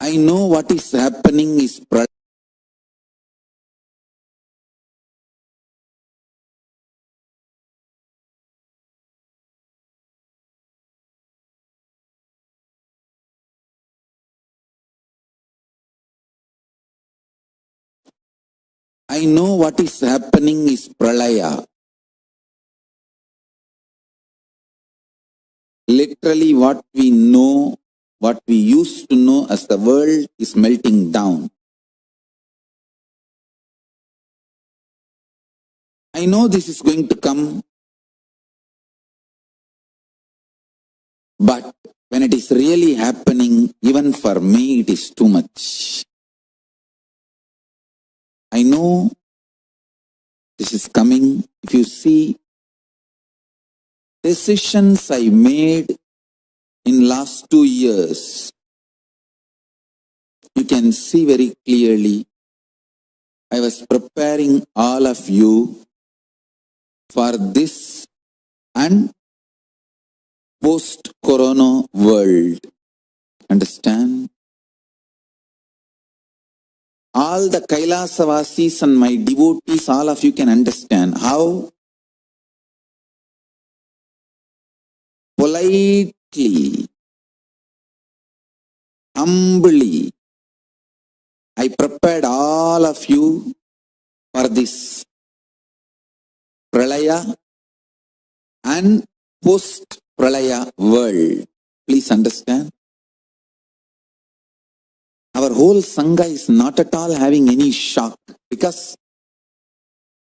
I know what is happening is I know what is happening is pralaya. Literally what we know, what we used to know as the world is melting down. I know this is going to come, but when it is really happening, even for me, it is too much. I know this is coming. If you see decisions I made in last 2 years, you can see very clearly I was preparing all of you for this and post-corona world. Understand? All the Kailasavasis and my devotees, all of you can understand how politely, humbly, I prepared all of you for this Pralaya and post-Pralaya world. Please understand. Our whole Sangha is not at all having any shock because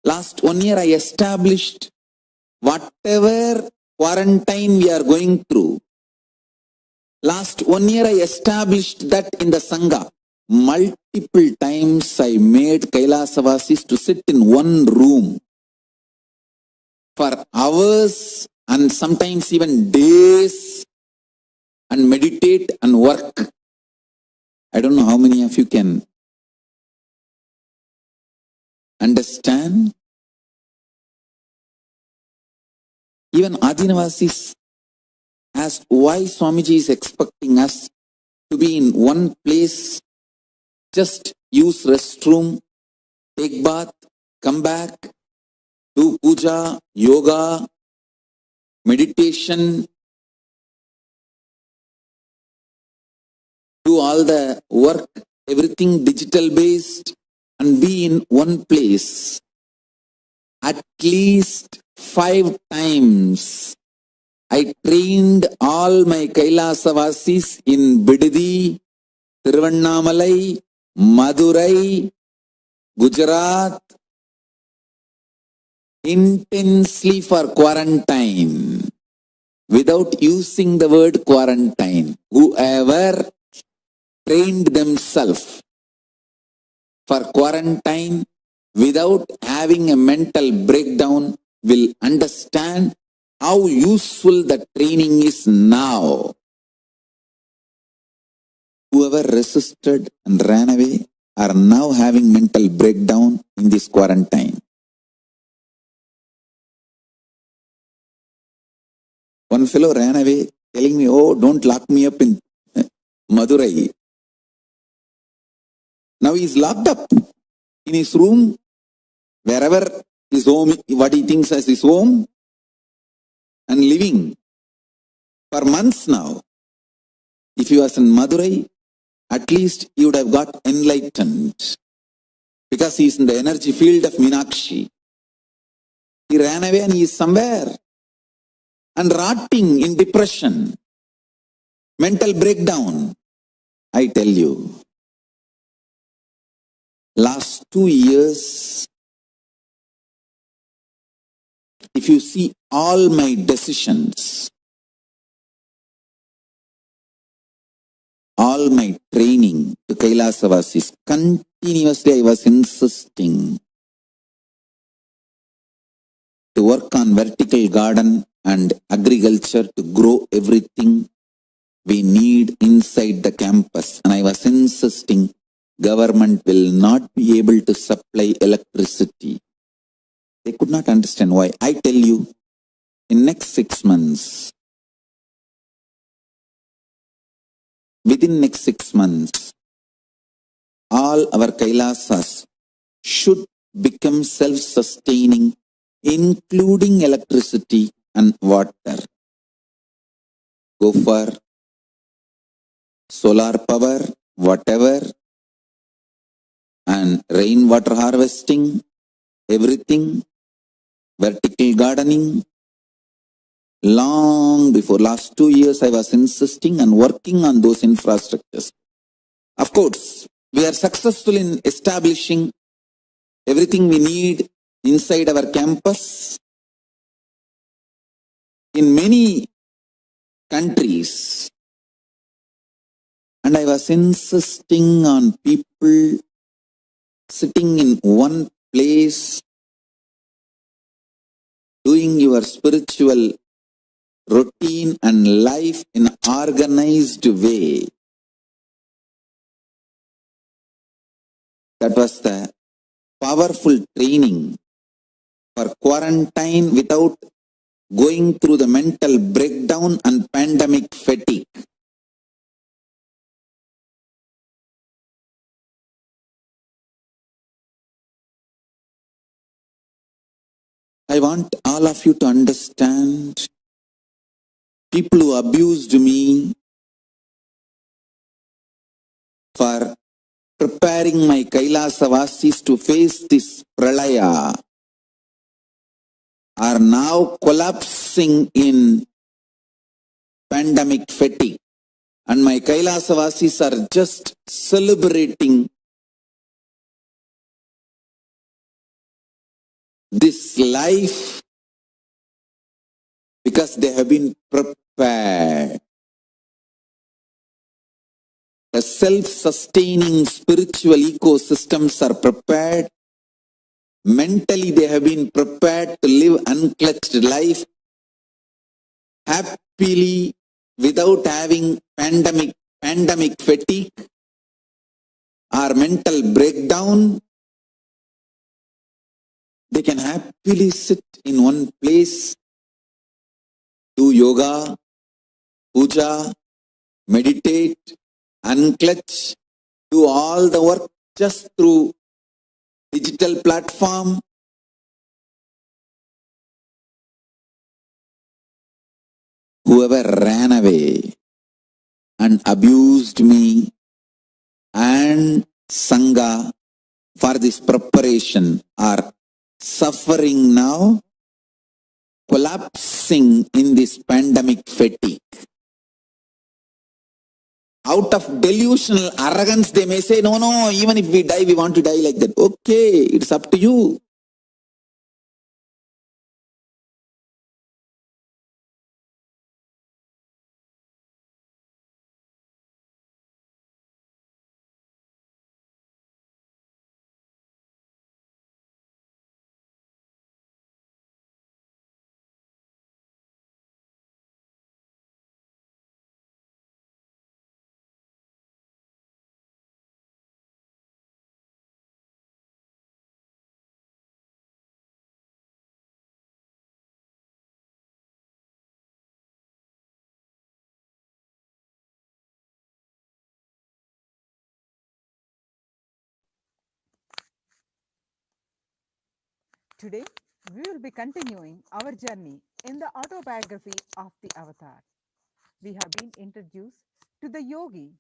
last 1 year I established whatever quarantine we are going through. Last 1 year I established that in the Sangha. Multiple times I made Kailasavasis to sit in one room for hours and sometimes even days and meditate and work. I don't know how many of you can understand. Even Adinavasis asked why Swamiji is expecting us to be in one place, just use restroom, take bath, come back, do puja, yoga, meditation, do all the work, everything digital based, and be in one place. At least 5 times, I trained all my Kailasavasis in Bidadi, Tiruvannamalai, Madurai, Gujarat, intensely for quarantine, without using the word quarantine. Whoever trained themselves for quarantine without having a mental breakdown will understand how useful the training is now. Whoever resisted and ran away are now having mental breakdown in this quarantine. One fellow ran away telling me, oh, don't lock me up in Madurai. Now he's locked up in his room, wherever his home, what he thinks as his home, and living for months now. If he was in Madurai, at least he would have got enlightened because he is in the energy field of Meenakshi. He ran away and he is somewhere and rotting in depression, mental breakdown. I tell you, last 2 years, if you see all my decisions, all my training to Kailasavasis, continuously I was insisting to work on vertical garden and agriculture to grow everything we need inside the campus. And I was insisting government will not be able to supply electricity. They could not understand why. I tell you, in next 6 months, within next 6 months, all our Kailasas should become self-sustaining, including electricity and water. Go for solar power, whatever, and rainwater harvesting, everything, vertical gardening. Long before last 2 years, I was insisting and working on those infrastructures. Of course, we are successful in establishing everything we need inside our campus. In many countries, and I was insisting on people sitting in one place, doing your spiritual routine and life in an organized way. That was the powerful training for quarantine without going through the mental breakdown and pandemic fatigue. I want all of you to understand, people who abused me for preparing my Kailasavasis to face this pralaya are now collapsing in pandemic fatigue. And my Kailasavasis are just celebrating this life because they have been prepared. The self-sustaining spiritual ecosystems are prepared. Mentally, they have been prepared to live unclutched life happily without having pandemic fatigue or mental breakdown. They can happily sit in one place, do yoga, puja, meditate, unclutch, do all the work just through digital platform. Whoever ran away and abused me and Sangha for this preparation are suffering now, collapsing in this pandemic fatigue. Out of delusional arrogance, they may say, no, even if we die, we want to die like that. Okay, it's up to you. Today, we will be continuing our journey in the autobiography of the Avatar. We have been introduced to the yogi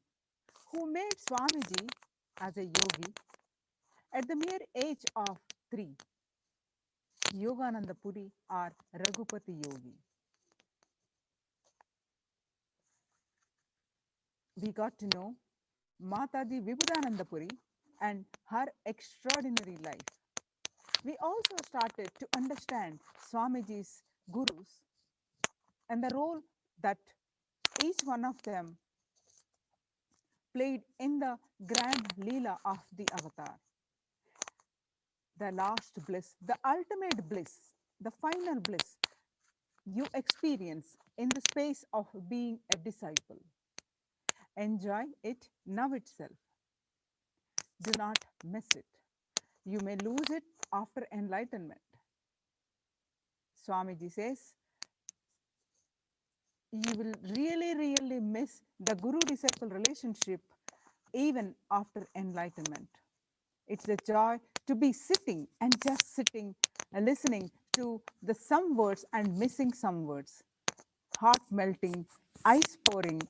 who made Swamiji as a yogi at the mere age of 3, Yogananda Puri or Raghupati Yogi. We got to know Mataji Vibhudananda Puri and her extraordinary life. We also started to understand Swamiji's gurus and the role that each one of them played in the grand Leela of the Avatar. The last bliss, the ultimate bliss, the final bliss you experience in the space of being a disciple. Enjoy it now itself. Do not miss it. You may lose it after enlightenment. Swamiji says, you will really miss the guru disciple relationship even after enlightenment. It's a joy to be sitting and just sitting and listening to the some words and missing some words, heart melting, ice pouring,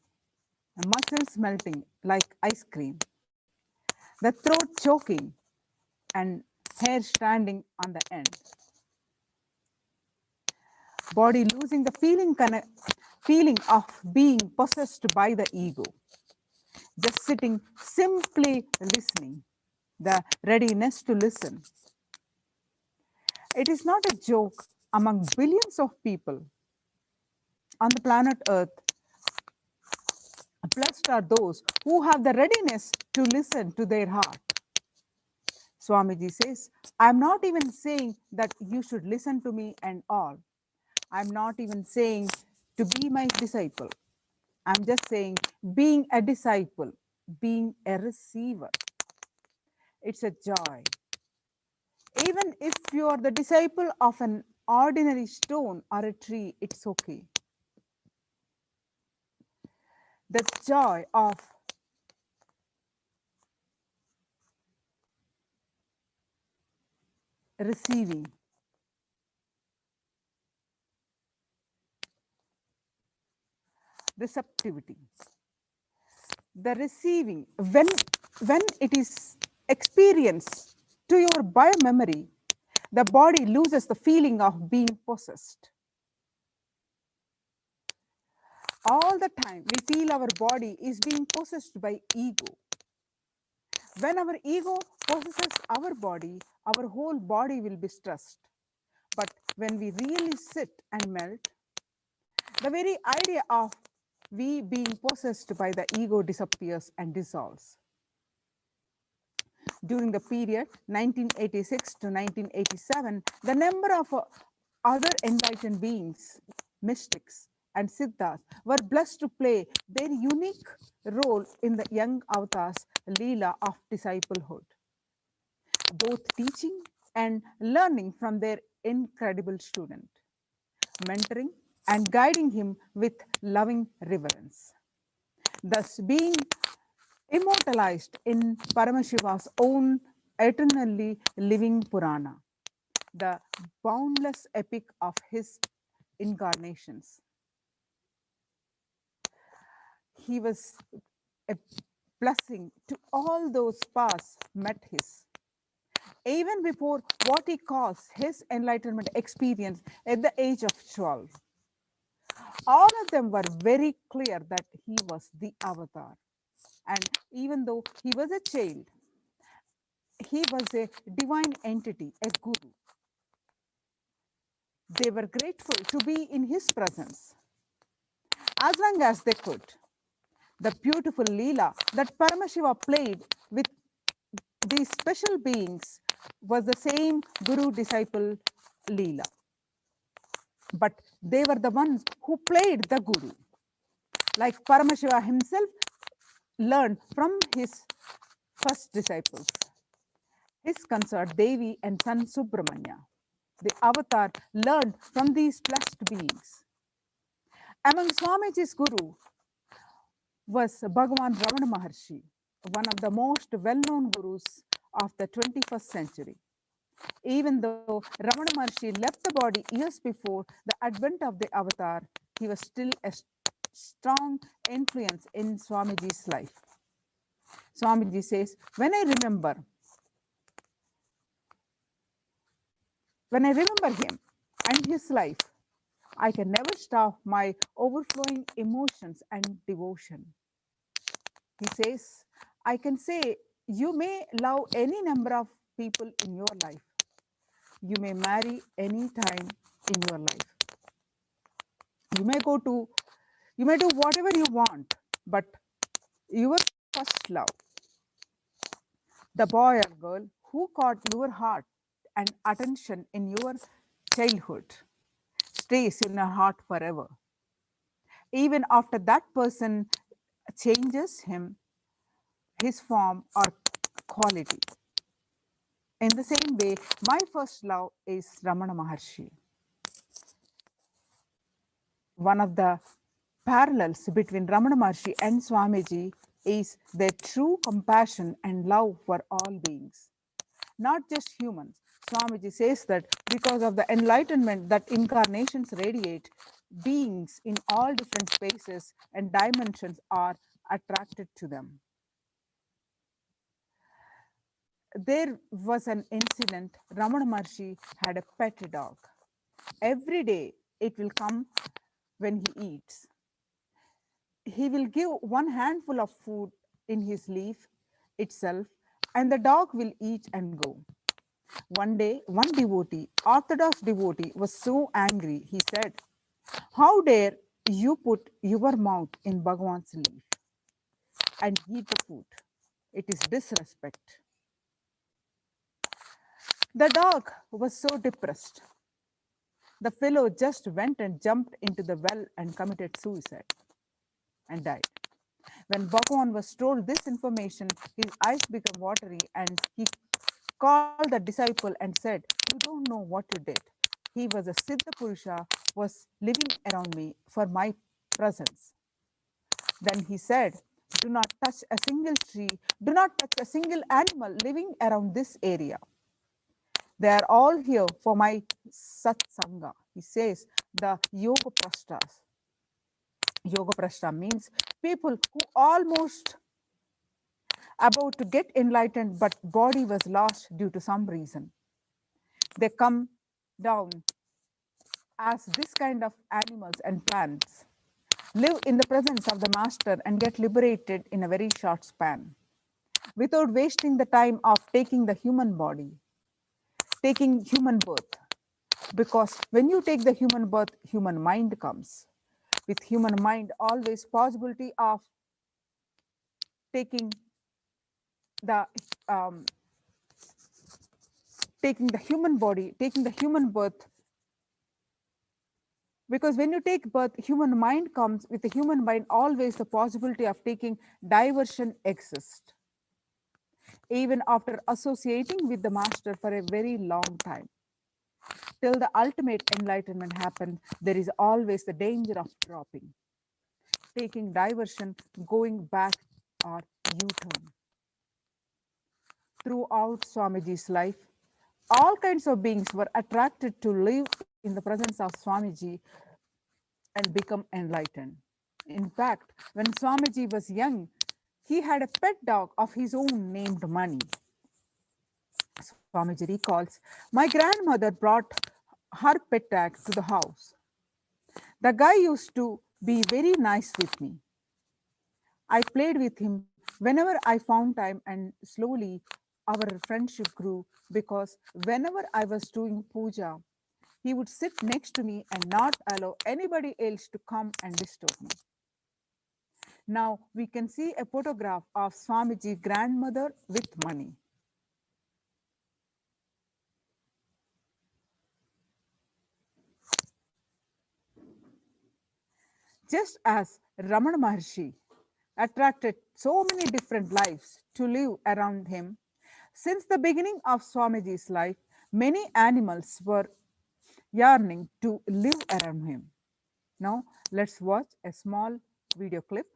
muscles melting like ice cream, the throat choking, and hair standing on the end. Body losing the feeling of being possessed by the ego. Just sitting, simply listening, the readiness to listen. It is not a joke among billions of people on the planet Earth. Blessed are those who have the readiness to listen to their heart. Swamiji says, I'm not even saying that you should listen to me and all. I'm not even saying to be my disciple. I'm just saying being a disciple, being a receiver. It's a joy. Even if you are the disciple of an ordinary stone or a tree, it's okay. The joy of receiving. Receptivity. The receiving, when it is experienced to your biomemory, the body loses the feeling of being possessed. All the time we feel our body is being possessed by ego. When our ego possesses our body, our whole body will be stressed. But when we really sit and melt, the very idea of we being possessed by the ego disappears and dissolves. During the period 1986 to 1987, the number of other enlightened beings, mystics, and siddhas were blessed to play their unique role in the young avatars' Leela of disciplehood, both teaching and learning from their incredible student, mentoring and guiding him with loving reverence, thus being immortalized in Paramashiva's own eternally living Purana, the boundless epic of his incarnations. He was a blessing to all those paths met his. Even before what he calls his enlightenment experience at the age of 12, all of them were very clear that he was the avatar. And even though he was a child, he was a divine entity, a guru. They were grateful to be in his presence as long as they could. The beautiful Leela that Paramashiva played with these special beings was the same Guru-disciple Leela. But they were the ones who played the Guru. Like Paramashiva himself learned from his first disciples, his consort Devi and son Subramanya. The avatar learned from these blessed beings. Among Swamiji's guru was Bhagavan Ramana Maharshi, one of the most well-known gurus of the 21st century. Even though Ramana Maharshi left the body years before the advent of the avatar, he was still a strong influence in Swamiji's life. Swamiji says, when I remember him and his life, I can never stop my overflowing emotions and devotion. He says, I can say you may love any number of people in your life. You may marry any time in your life. You may do whatever you want, but your first love, the boy or girl who caught your heart and attention in your childhood, stays in your heart forever. Even after that person changes his form or quality. In the same way, my first love is Ramana Maharshi. One of the parallels between Ramana Maharshi and Swamiji is their true compassion and love for all beings, not just humans. Swamiji says that because of the enlightenment that incarnations radiate, beings in all different spaces and dimensions are attracted to them. There was an incident. Ramana Maharshi had a pet dog. Every day it will come when he eats. He will give one handful of food in his leaf itself, and the dog will eat and go. One day, one devotee, Orthodox devotee, was so angry. He said, "How dare you put your mouth in Bhagwan's leaf and eat the food? It is disrespect." The dog was so depressed. The fellow just went and jumped into the well and committed suicide and died. When Bhagwan was told this information, his eyes became watery and he called the disciple and said, "You don't know what you did. He was a Siddha Purusha, was living around me for my presence." Then he said, "Do not touch a single tree, do not touch a single animal living around this area. They are all here for my Satsangha." He says the Yoga Prashtas. Yoga Prashta means people who almost about to get enlightened, but body was lost due to some reason. They come down as this kind of animals and plants, live in the presence of the master and get liberated in a very short span without wasting the time of taking the human body, taking human birth. Because when you take the human birth, human mind comes. With human mind, always possibility of taking the taking the human body, taking the human birth. Because when you take birth, human mind comes. With the human mind, always the possibility of taking diversion exists, even after associating with the master for a very long time. Till the ultimate enlightenment happens, there is always the danger of dropping, taking diversion, going back or U-turn. Throughout Swamiji's life, all kinds of beings were attracted to live in the presence of Swamiji and become enlightened. In fact, when Swamiji was young, he had a pet dog of his own named Money. Swamiji recalls, "My grandmother brought her pet dog to the house. The guy used to be very nice with me. I played with him whenever I found time, and slowly our friendship grew because whenever I was doing puja, he would sit next to me and not allow anybody else to come and disturb me." Now we can see a photograph of Swamiji grandmother with Money. Just as Ramana Maharshi attracted so many different lives to live around him, since the beginning of Swamiji's life, many animals were yearning to live around him. Now, let's watch a small video clip.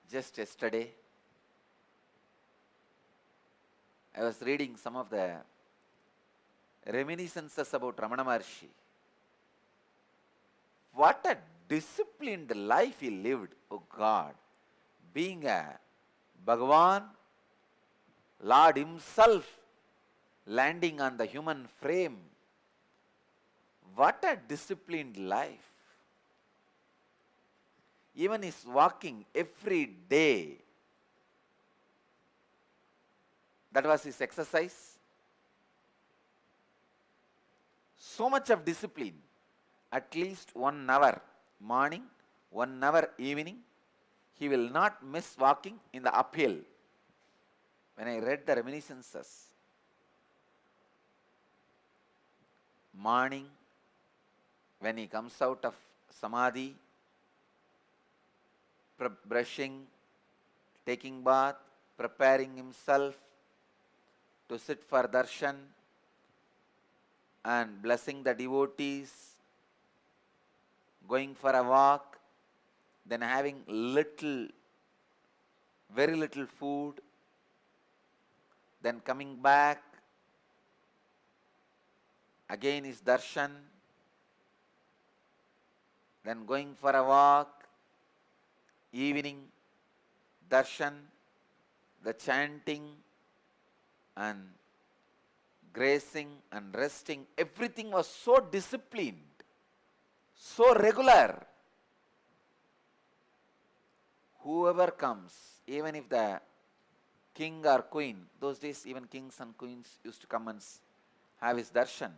Just yesterday, I was reading some of the reminiscences about Ramana Maharshi. What a disciplined life he lived, oh God. Being a Bhagavan, Lord himself, landing on the human frame. What a disciplined life. Even his walking every day, that was his exercise. So much of discipline. at least 1 hour morning, 1 hour evening. He will not miss walking in the uphill. When I read the reminiscences, morning, when he comes out of samadhi, brushing, taking bath, preparing himself to sit for darshan and blessing the devotees, going for a walk, then having very little food, then coming back, again is darshan, then going for a walk, evening darshan, the chanting and grazing and resting, everything was so disciplined, so regular. Whoever comes, even if the king or queen, those days even kings and queens used to come and have his darshan,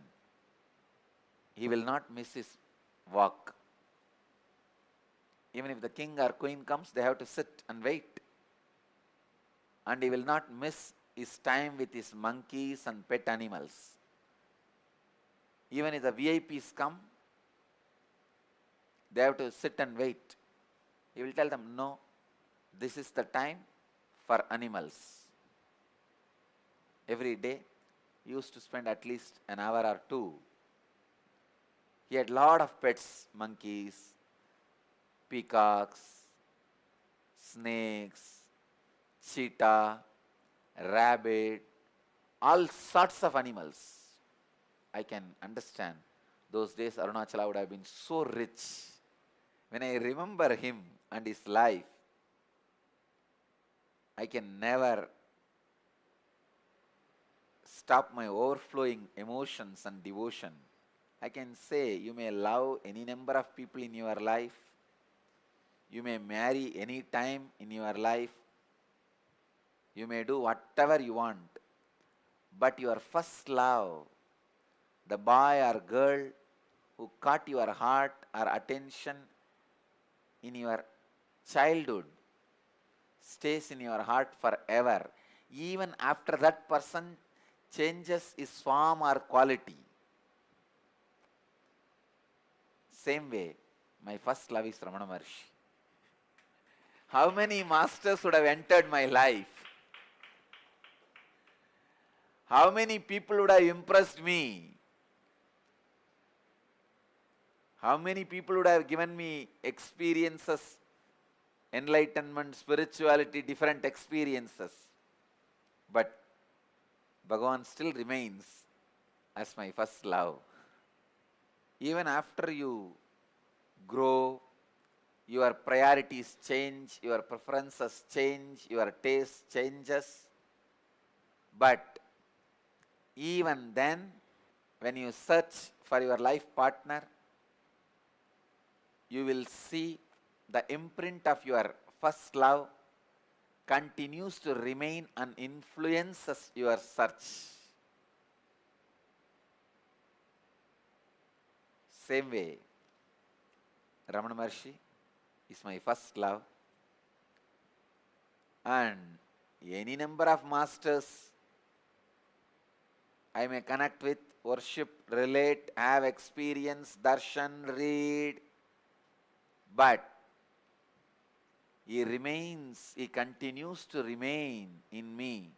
he will not miss his walk. Even if the king or queen comes, they have to sit and wait. And he will not miss his time with his monkeys and pet animals. Even if the VIPs come, they have to sit and wait. He will tell them, no, this is the time for animals. Every day, he used to spend at least an hour or two. He had lot of pets, monkeys, peacocks, snakes, cheetah, rabbit, all sorts of animals. I can understand those days Arunachala would have been so rich. When I remember him and his life, I can never stop my overflowing emotions and devotion. I can say you may love any number of people in your life, you may marry any time in your life, you may do whatever you want, but your first love, the boy or girl who caught your heart or attention in your childhood, stays in your heart forever, even after that person changes his form or quality. Same way, my first love is Ramana Maharshi. How many masters would have entered my life? How many people would have impressed me? How many people would have given me experiences, enlightenment, spirituality, different experiences? But Bhagavan still remains as my first love. Even after you grow, your priorities change, your preferences change, your taste changes. But even then, when you search for your life partner, you will see the imprint of your first love continues to remain and influences your search. Same way, Ramana Maharshi is my first love, and any number of masters I may connect with, worship, relate, have experience, darshan, read, but he continues to remain in me,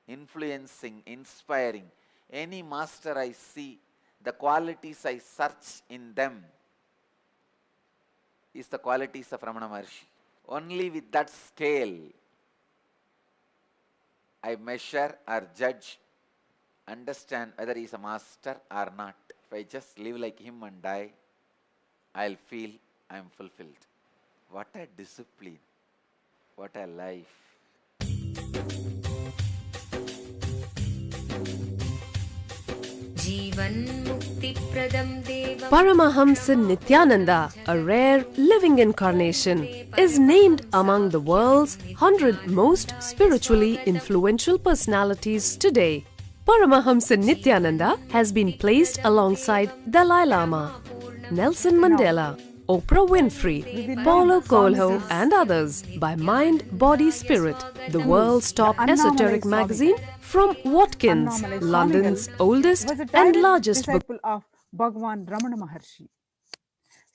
influencing, inspiring. Any master I see, the qualities I search in them is the qualities of Ramana Maharshi. Only with that scale I measure or judge, understand whether he is a master or not. If I just live like him and die, I'll feel I am fulfilled. What a discipline. What a life. Paramahamsa Nithyananda, a rare living incarnation, is named among the world's 100 most spiritually influential personalities today. Paramahamsa Nithyananda has been placed alongside Dalai Lama, Nelson Mandela, Oprah Winfrey, Paulo Coelho and others by Mind, Body, Spirit, the world's top esoteric magazine from Watkins, Annamalai London's Swamigal oldest was a and direct largest book. disciple of Bhagwan Ramana Maharshi.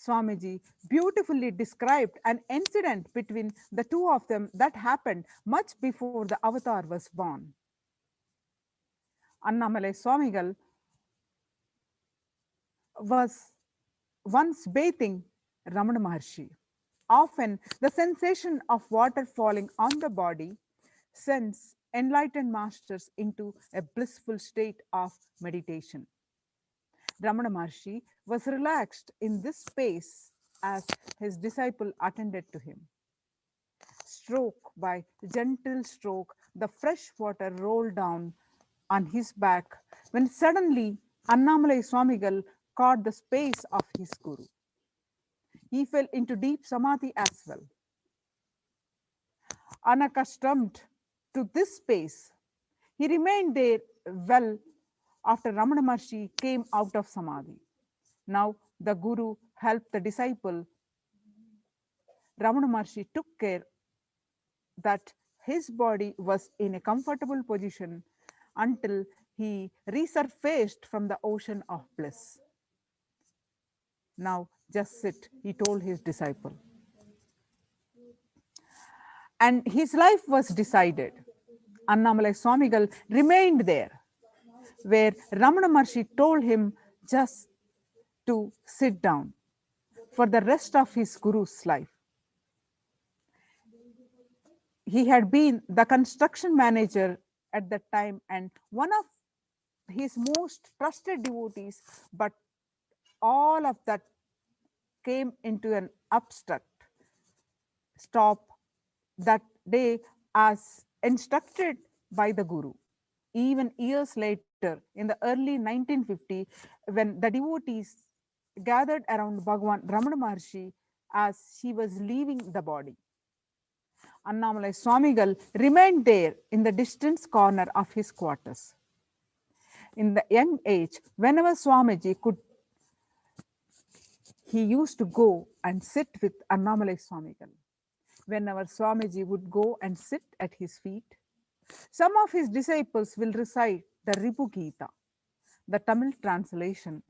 Swamiji beautifully described an incident between the two of them that happened much before the avatar was born. Annamalai Swamigal was once bathing Ramana Maharshi. Often, the sensation of water falling on the body sends enlightened masters into a blissful state of meditation. Ramana Maharshi was relaxed in this space as his disciple attended to him. Stroke by gentle stroke, the fresh water rolled down on his back when suddenly Annamalai Swamigal caught the space of his guru. He fell into deep samadhi as well. Unaccustomed to this space, he remained there well after Ramana Maharshi came out of samadhi. Now the guru helped the disciple. Ramana Maharshi took care that his body was in a comfortable position until he resurfaced from the ocean of bliss. Now just sit, he told his disciple. And his life was decided. Annamalai Swamigal remained there, where Ramana Maharshi told him just to sit down for the rest of his guru's life. He had been the construction manager at that time and one of his most trusted devotees, but all of that came into an abstract stop that day as instructed by the guru. Even years later, in the early 1950, when the devotees gathered around Bhagwan Ramana Maharshi as he was leaving the body, Annamalai Swamigal remained there in the distant corner of his quarters. In the young age, whenever Swamiji could, he used to go and sit with Annamalai Swamigal. Whenever Swamiji would go and sit at his feet, some of his disciples will recite the Ripu Gita, the Tamil translation.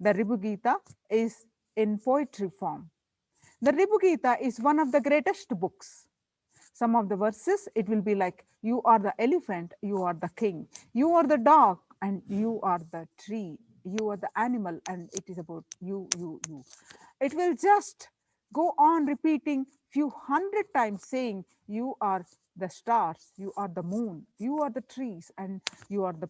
The Ripu Gita is in poetry form. The Ripu Gita is one of the greatest books. Some of the verses, it will be like, you are the elephant, you are the king, you are the dog, and you are the tree, you are the animal, and it is about you. It will just go on repeating few hundred times saying, you are the stars, you are the moon, you are the trees, and you are the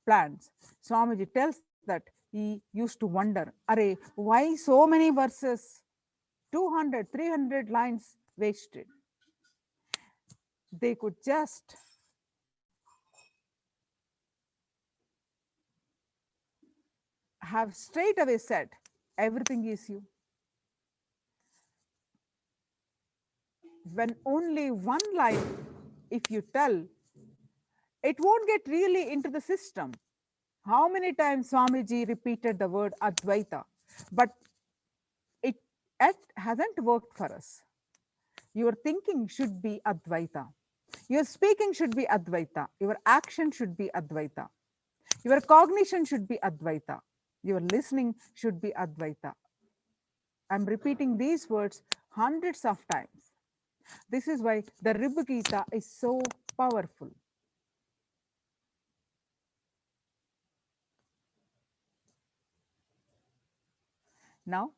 plants. Swamiji tells that he used to wonder, Array, why so many verses? 200, 300 lines wasted. They could just have straight away said, everything is you. When only one line, if you tell, it won't get really into the system. How many times Swamiji repeated the word Advaita, but it hasn't worked for us. Your thinking should be Advaita. Your speaking should be Advaita. Your action should be Advaita. Your cognition should be Advaita. Your listening should be Advaita. I'm repeating these words hundreds of times. This is why the Ripu Gita is so powerful. Now,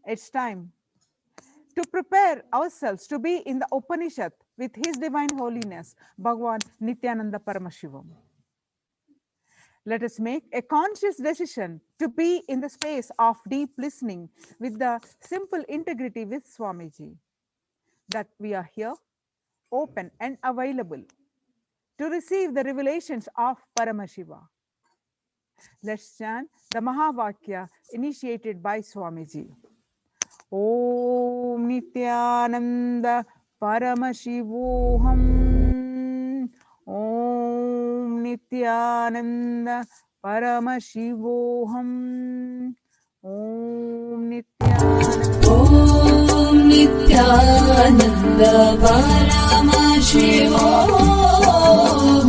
it's time to prepare ourselves to be in the Upanishad with His Divine Holiness, Bhagwan Nithyananda Paramashivam. Let us make a conscious decision to be in the space of deep listening with the simple integrity with Swamiji, that we are here, open and available to receive the revelations of Paramashiva. Let's chant the Mahavakya initiated by Swamiji. Om Nithyananda Paramashivoham. Om Nithyananda Paramashivoham. Om Nithyananda. Om Nithyananda Paramashivoham.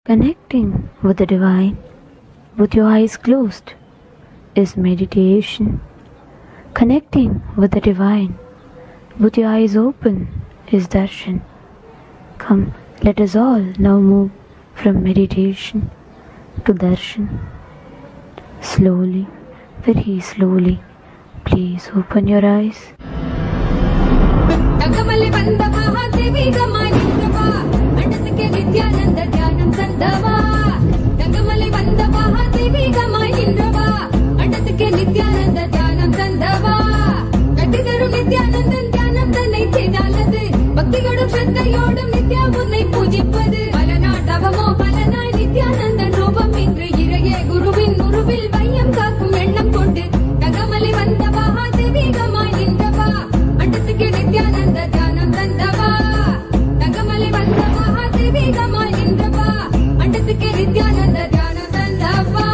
Connecting with the divine with your eyes closed is meditation. Connecting with the divine with your eyes open is darshan. Come, let us all now move from meditation to darshan. Slowly, very slowly, please open your eyes. Nithyananda Dhyanam Sandava Dangamali Vanda Mahadevi Gamai Indrava Andathuke Nithyananda Dhyanam Sandava Kattidaru Nithyanandan Dhyanam Thanai Cheydalathu Bhaktigodum Shraddhayodum Nithya Unnai Poojipathu Palanatavamo Palanai Nithyanandan Roopam Indru Irage Guruvin Uruvil Vaiyam Kaakum Ennam Kondu Dangamali Vanda Mahadevi Gamai Indrava Andathuke Nithyananda Dhyanam Sandava Dangamali Vanda Mahadevi Gamai Indrava Andathuke Nithyananda Dhyanam Sandava.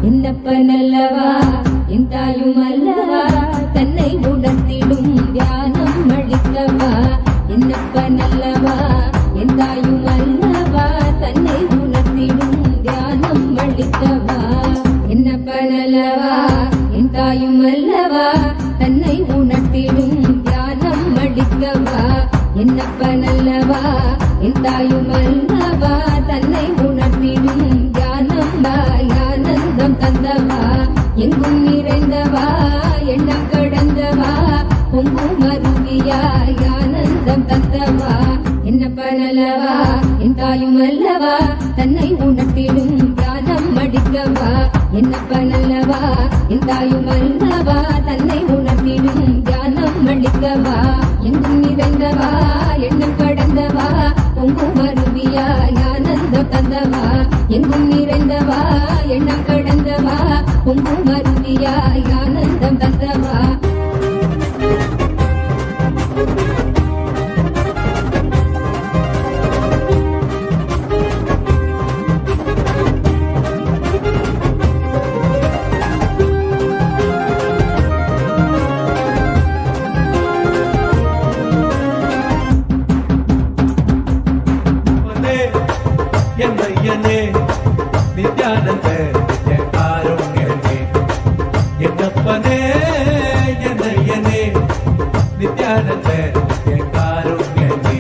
என்னப்பனல்லவா என் தாயும் அல்லவா தன்னை உணர்த்திடும் தியானம் அளிக்கவா என்னப்பனல்லவா என் தாயும் அல்லவா தன்னை உணர்த்திடும் தியானம் அளிக்கவா என்னப்பனல்லவா என் தாயும் அல்லவா தன்னை உணர்த்திடும் தியானம் அளிக்கவா என்னப்பனல்லவா என் தாயும் அல்லவா தன்னை உணர்த்திடும் தியானம் ஆனந்தம் தந்தவா எங்கும் நிறைந்தவா எண்ணம் கடந்தவா பொங்கும் அருவியாய் ஆனந்தம் தந்தவா என்னப்பனல்லவா என் தாயும் அல்லவா தன்னை உணர்த்திடும் தியானம் அடிக்கவா என்னப்பனல்லவா என் தாயும் அல்லவா தன்னை உணர்த்திடும் தியானம் அளிக்கவா எங்கும் நிறைந்தவா எண்ணம் கடந்தவா பொங்கும் அருவியாய் ஆனந்தம் தந்தவா எங்கும் நிறைந்தவா எண்ணம் கடந்தவா பொங்கும் அருவியாய் ஆனந்தம் தந்தவா நித்யானந்த நித்யகாருண்யனே என்னப்பனே என்னையனே நித்யானந்த நித்யகாருண்யனே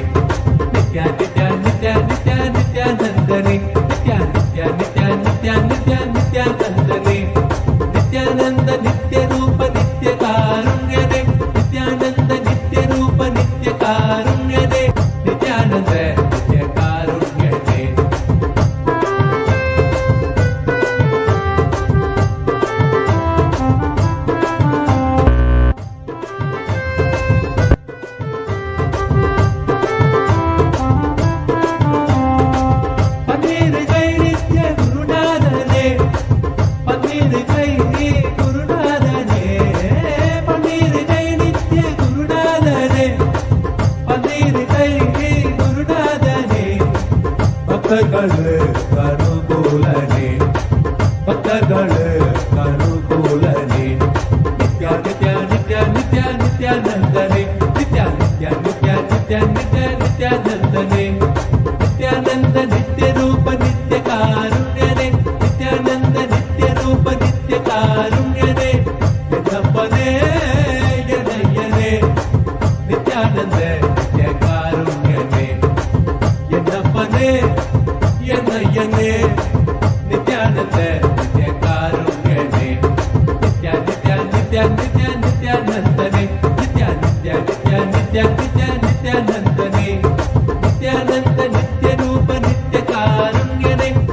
நித்யா நித்யா நித்யா நித்யா நித்யானந்தனே நித்யா நித்யா நித்யா நித்யா நித்யா நித்யானந்தனே நித்யானந்த நித்ய ரூப நித்ய காருண்யனே நித்யானந்த நித்ய ரூப நித்ய காருண்யனே நித்யானந்த நித்ய காருண்யனே கனுகூலனே பக்தர்களே கனுகூலனே நித்யா நித்யா நித்யா நித்யா நித்யானந்தனே நித்யா நித்யா நித்யா நித்யா நித்யா நித்யானந்தனே நித்யானந்த நித்ய ரூப நித்ய காருண்யனே நித்யானந்த நித்ய ரூப நித்ய காருண்யனே என்னப்பனே என்னையனே நித்யானந்த நித்ய காருண்யனே என்னப்பனே என்னையனே நித்யானந்த நித்ய காருண்யனே நித்யா நித்யா நித்யா நித்யா நித்யானந்தனே நித்யா நித்யா நித்யா நித்யா நித்யா நித்யானந்தனே நித்யானந்த நித்ய ரூப நித்ய காருண்யனே நித்யானந்த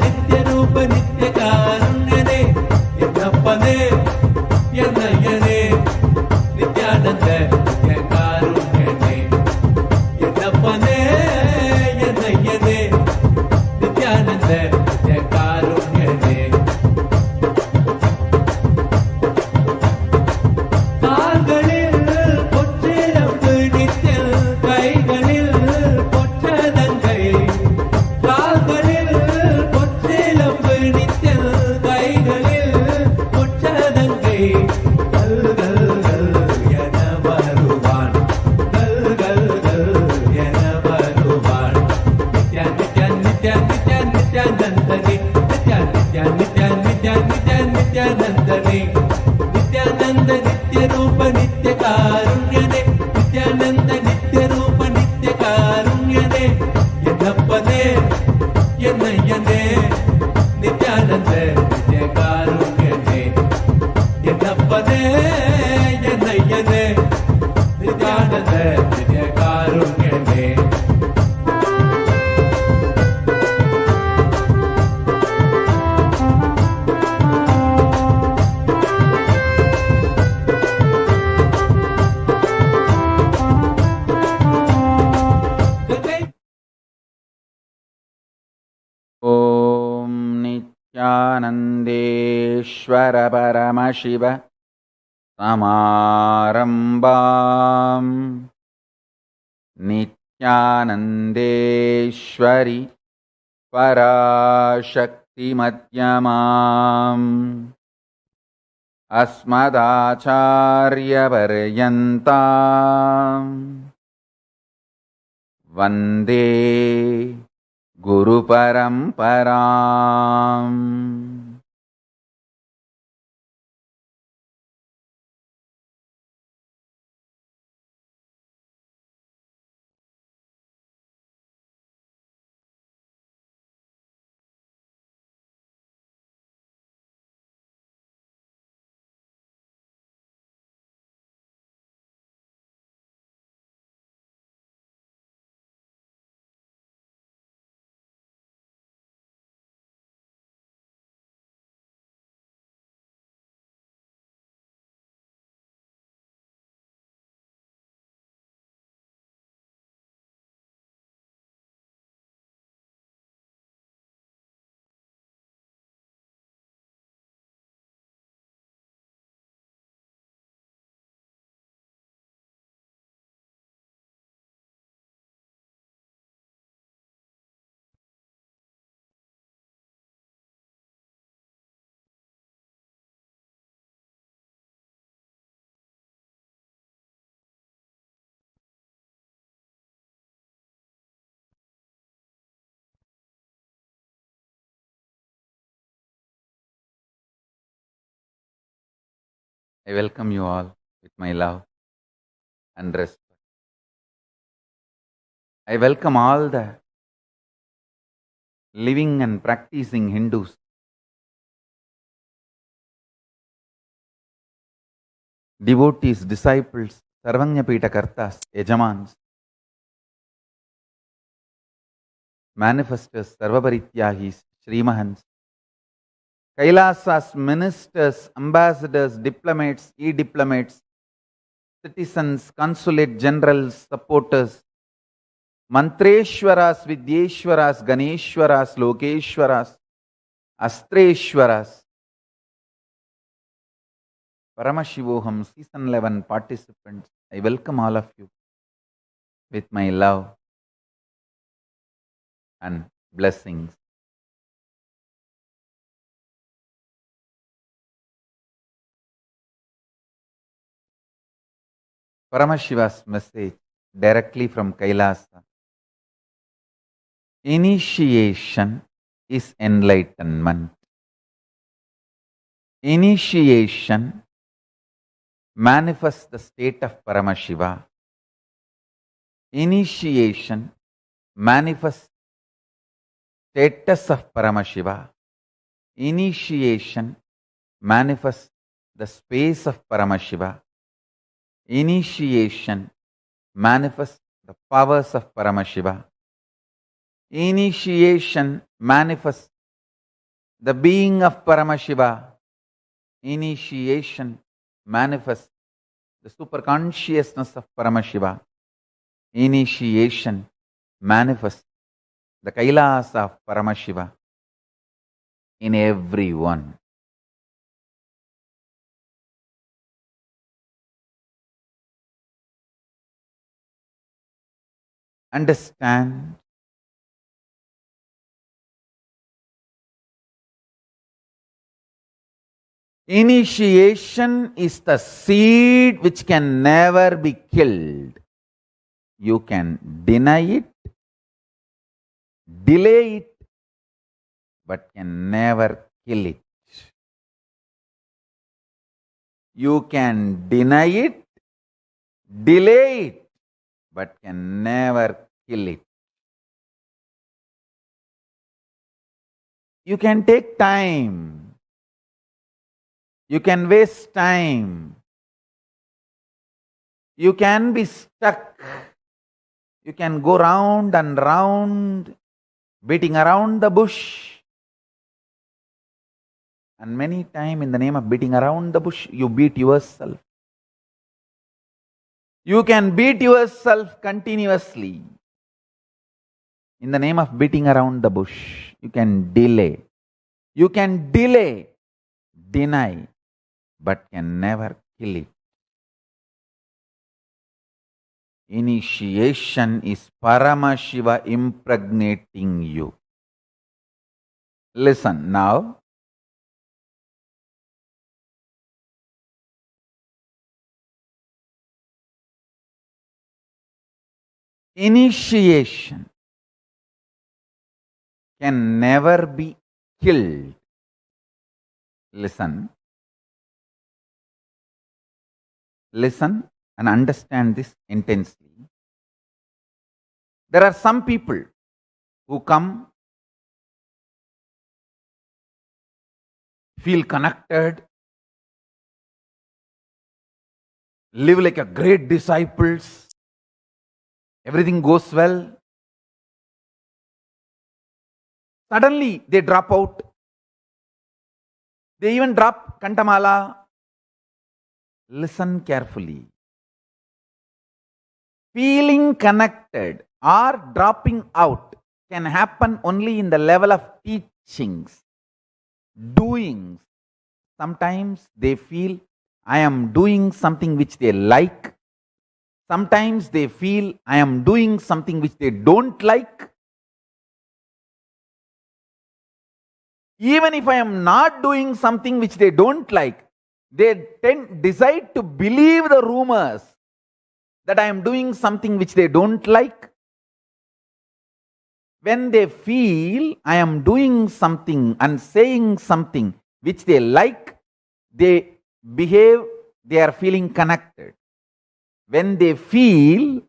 நித்ய ரூப நித்ய காருண்யனே கால்களில் Nithyanandeshwara Paramashiva Samarambam Nithyanandeshwari Parashakti Madhyamam Asmadacharya Paryantam Vande Guru Paramparam. I welcome you all with my love and respect. I welcome all the living and practicing Hindus, devotees, disciples, Sarvanyapita Kartas, Yajamans, manifestors, Sarvaparityahis, Srimahans, Kailasas, ministers, ambassadors, diplomats, e-diplomats, citizens, consulate generals, supporters, Mantreshwaras, Vidyeshwaras, Ganeshwaras, Lokeshwaras, Astreshwaras, Paramashivoham Season 11 participants, I welcome all of you with my love and blessings. Paramashiva's message directly from Kailasa. Initiation is enlightenment. Initiation manifests the state of Paramashiva. Initiation manifests status of Paramashiva. Initiation manifests the space of Paramashiva. Initiation manifests the powers of Paramashiva. Initiation manifests the being of Paramashiva. Initiation manifests the superconsciousness of Paramashiva. Initiation manifests the Kailasa of Paramashiva in everyone. Understand initiation is the seed which can never be killed. You can deny it, delay it, but can never kill it. You can deny it, delay it, but can never kill it. You can take time. You can waste time. You can be stuck. You can go round and round, beating around the bush. And many times in the name of beating around the bush, you beat yourself. You can beat yourself continuously. In the name of beating around the bush, you can delay. You can delay, deny, but can never kill it. Initiation is Paramashiva impregnating you. Listen now. Initiation can never be killed. Listen. Listen and understand this intensely. There are some people who come, feel connected, live like a great disciples, everything goes well. Suddenly they drop out. They even drop Kantamala. Listen carefully. Feeling connected or dropping out can happen only in the level of teachings, doings. Sometimes they feel I am doing something which they like. Sometimes they feel I am doing something which they don't like. Even if I am not doing something which they don't like, they decide to believe the rumors that I am doing something which they don't like. When they feel I am doing something and saying something which they like, they behave, they are feeling connected. When they feel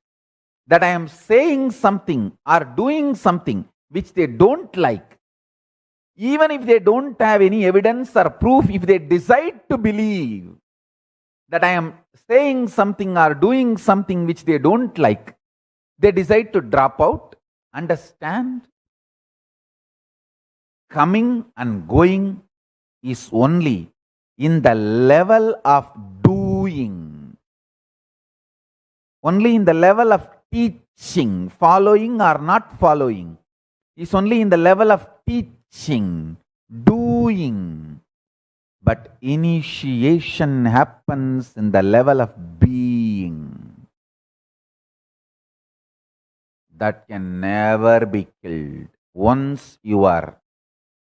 that I am saying something or doing something which they don't like, even if they don't have any evidence or proof, if they decide to believe that I am saying something or doing something which they don't like, they decide to drop out. Understand? Coming and going is only in the level of doing. Only in the level of teaching, following or not following, is only in the level of teaching, doing. But initiation happens in the level of being. That can never be killed. Once you are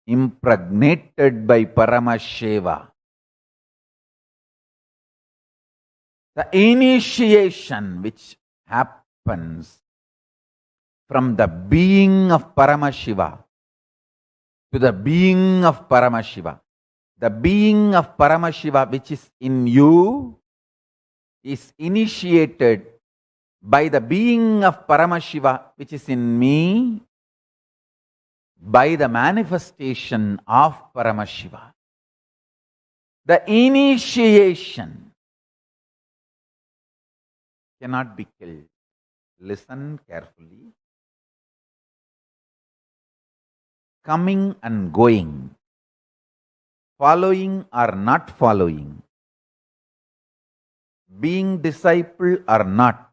impregnated by Paramashiva, the initiation which happens from the being of Paramashiva to the being of Paramashiva, the being of Paramashiva which is in you is initiated by the being of Paramashiva which is in me, by the manifestation of Paramashiva. The initiation cannot be killed. Listen carefully. Coming and going, following or not following, being disciple or not,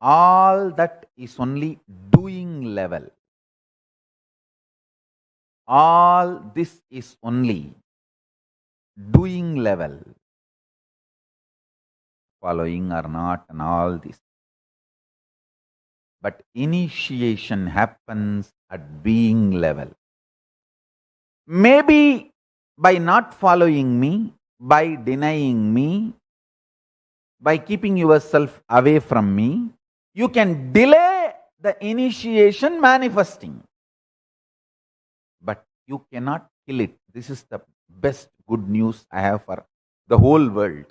all that is only doing level. All this is only doing level. Following or not and all this. But initiation happens at being level. Maybe by not following me, by denying me, by keeping yourself away from me, you can delay the initiation manifesting. But you cannot kill it. This is the best good news I have for the whole world.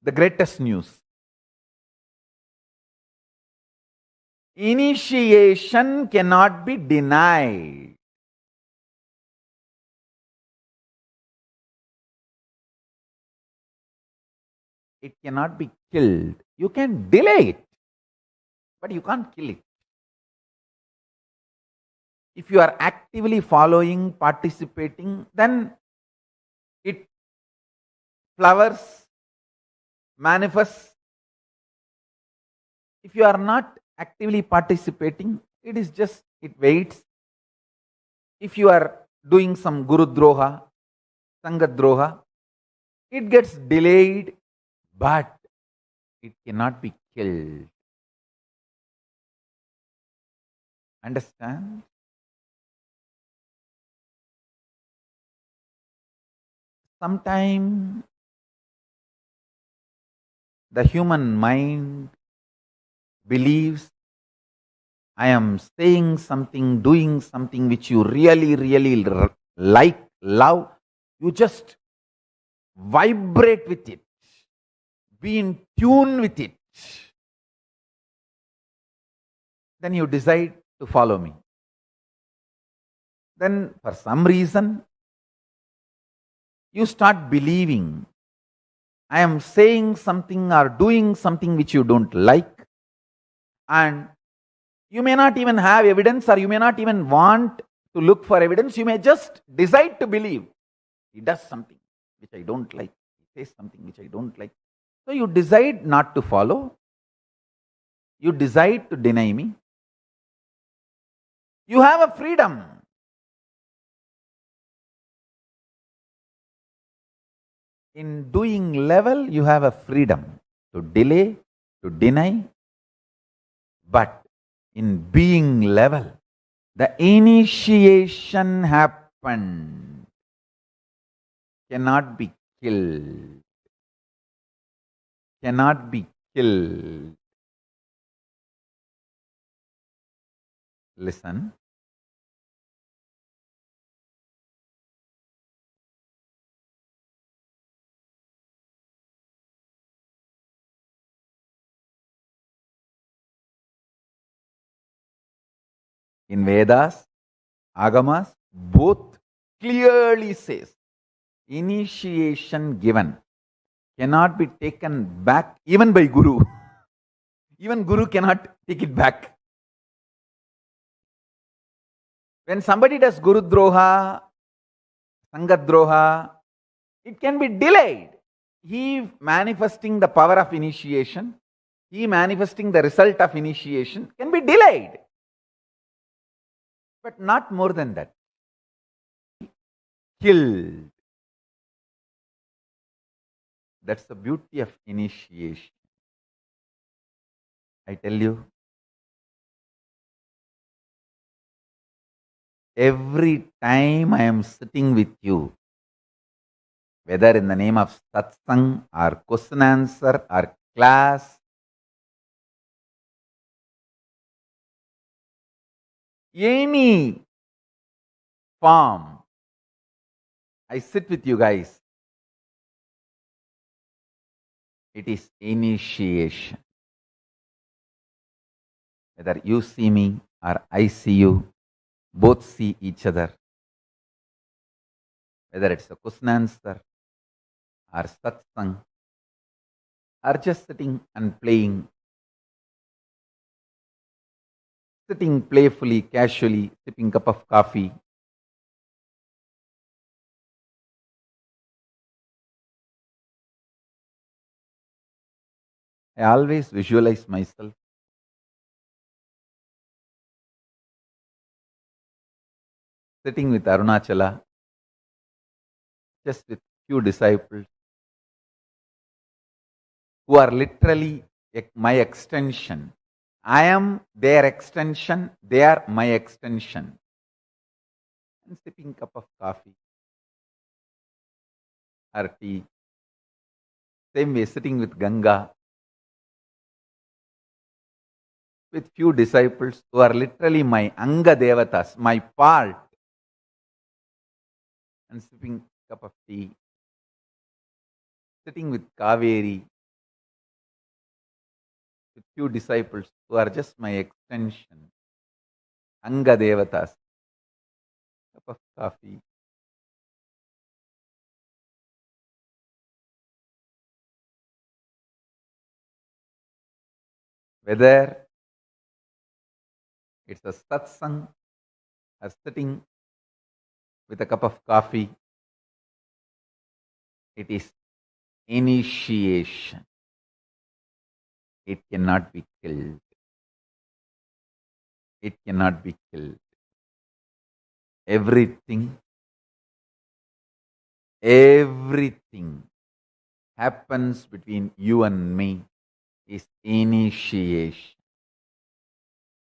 The greatest news. Initiation cannot be denied. It cannot be killed. You can delay it, but you can't kill it. If you are actively following, participating, then it flowers, manifests. If you are not actively participating, it is just it waits. If you are doing some Guru Droha, Sangha Droha, it gets delayed, but it cannot be killed. Understand? Sometimes the human mind believes I am saying something, doing something which you really, really like, love. You just vibrate with it. Be in tune with it. Then you decide to follow me. Then for some reason, you start believing I am saying something or doing something which you don't like, and you may not even have evidence, or you may not even want to look for evidence. You may just decide to believe. He does something which I don't like. He says something which I don't like. So you decide not to follow. You decide to deny me. You have a freedom. In doing level, you have a freedom to delay, to deny. But in being level, the initiation happened. Cannot be killed. Cannot be killed. Listen. In Vedas, Agamas, both clearly says, initiation given cannot be taken back even by Guru. Even Guru cannot take it back. When somebody does Guru Droha, Sangha Droha, it can be delayed. He manifesting the power of initiation, he manifesting the result of initiation can be delayed. But not more than that. Killed. That's the beauty of initiation. I tell you, every time I am sitting with you, whether in the name of Satsang or question answer or class, any form, I sit with you guys. It is initiation. Whether you see me or I see you, both see each other. Whether it's a question answer or satsang, or just sitting and playing, sitting playfully, casually, sipping a cup of coffee. I always visualize myself sitting with Arunachala, just with few disciples who are literally my extension. I am their extension, they are my extension. And sipping a cup of coffee or tea. Same way, sitting with Ganga, with few disciples who are literally my Anga Devatas, my part, and sipping a cup of tea, sitting with Kaveri, with few disciples who are just my extension, Anga Devatas, cup of coffee. Whether it's a satsang or sitting with a cup of coffee, it is initiation. It cannot be killed. it cannot be killed. Everything happens between you and me is initiation.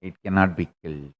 It cannot be killed.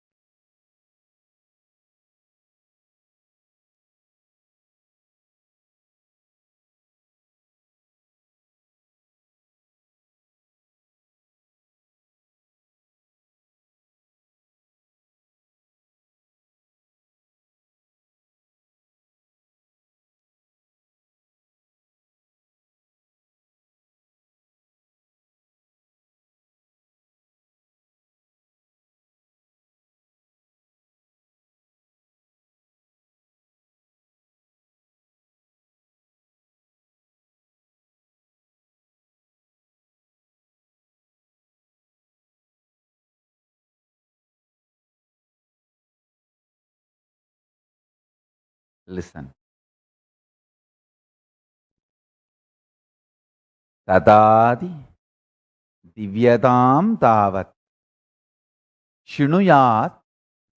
Listen. Tadadi divyadam tavat shinuyat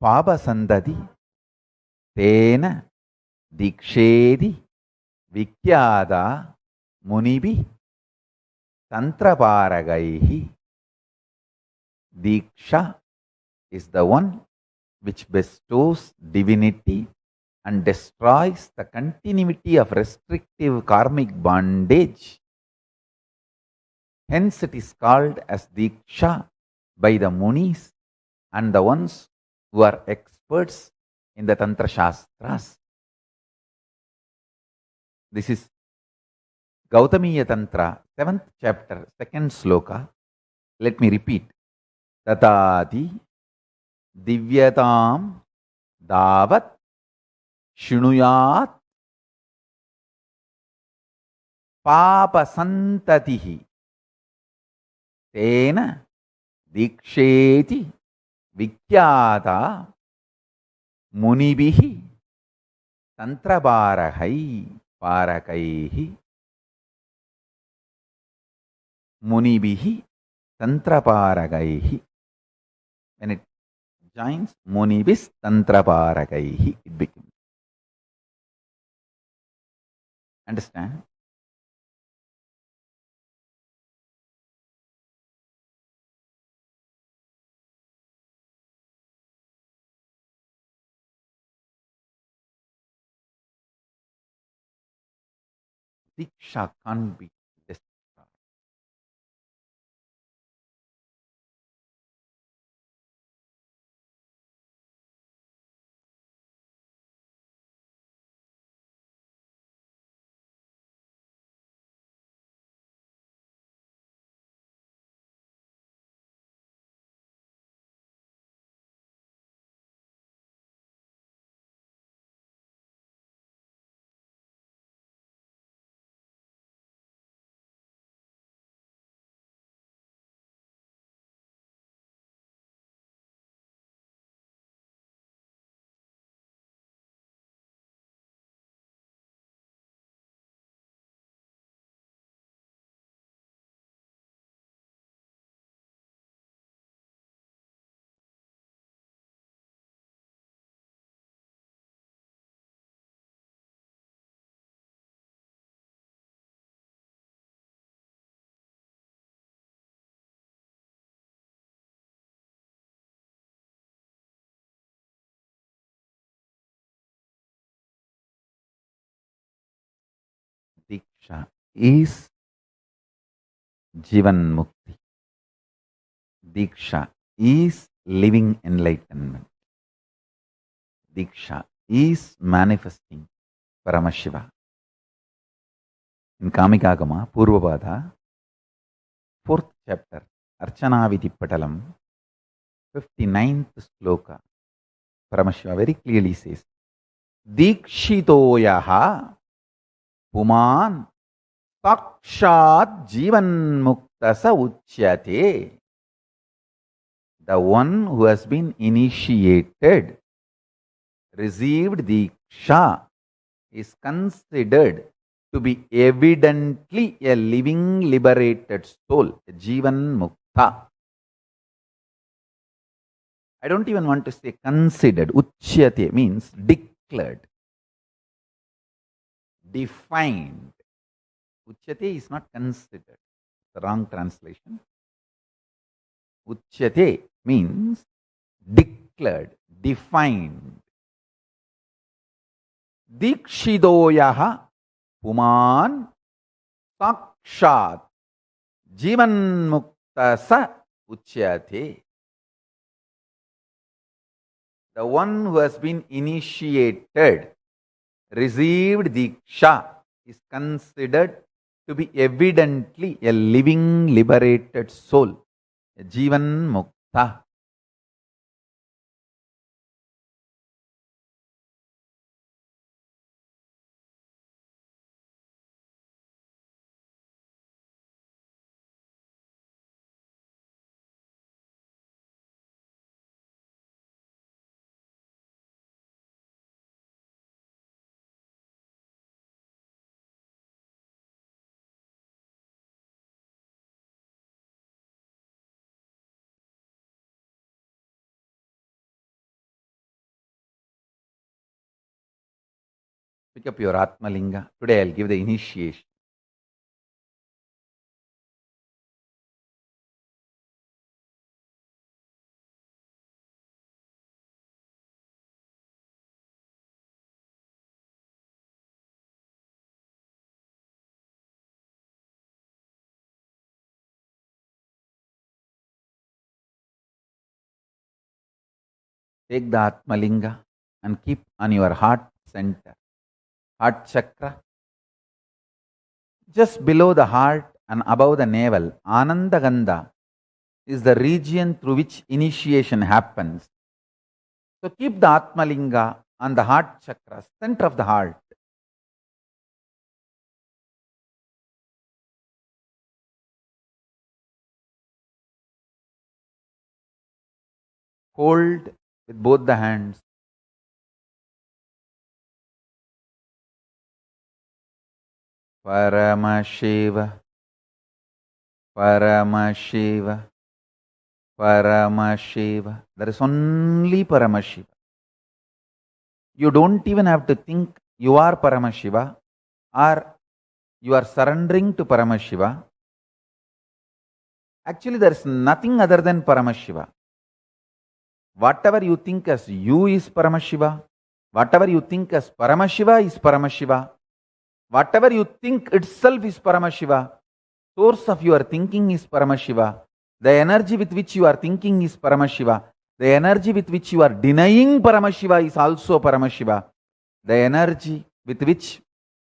pabasandadi tena dikshedi vikyada munibi tantraparagaihi. Diksha is the one which bestows divinity and destroys the continuity of restrictive karmic bondage. Hence it is called as Diksha by the Munis and the ones who are experts in the Tantra Shastras. This is Gautamiya Tantra, 7th chapter, 2nd sloka. Let me repeat. Tatati divyatam davat shinuyat papasantatihi tena diksheti vikyata munibihi parakaihi munibihi tantraparagaihi. When it joins munibis tantraparagaihi, it becomes. Understand? Diksha can't be destroyed. Diksha is Jivan Mukti. Diksha is living enlightenment. Diksha is manifesting Paramashiva. In Kamikagama, Purvapada, 4th chapter, Archana Vidipatalam, 59th sloka, Paramashiva very clearly says, Dikshitoyaha Puman Takshat Jivan Muktasa Uchyate. The one who has been initiated, received Diksha, is considered to be evidently a living liberated soul, a Jivan Mukta. I don't even want to say considered. Uchyate means declared, defined. Uchyate is not considered. The wrong translation. Uchyate means declared, defined. Dikshidoyaha puman sakshat jivan mukta sa uchyate. The one who has been initiated, received diksha, is considered to be evidently a living, liberated soul, a jivan mukta. Pick up your Atmalinga. Today I'll give the initiation. Take the Atmalinga and keep on your heart center, heart chakra. Just below the heart and above the navel, Ananda Gandha is the region through which initiation happens. So keep the Atmalinga on the heart chakra, center of the heart. Hold with both the hands. Paramashiva, Paramashiva, Paramashiva. There is only Paramashiva. You don't even have to think you are Paramashiva or you are surrendering to Paramashiva. Actually, there is nothing other than Paramashiva. Whatever you think as you is Paramashiva. Whatever you think as Paramashiva is Paramashiva. Whatever you think itself is Paramashiva. Source of your thinking is Paramashiva. The energy with which you are thinking is Paramashiva. The energy with which you are denying Paramashiva is also Paramashiva. The energy with which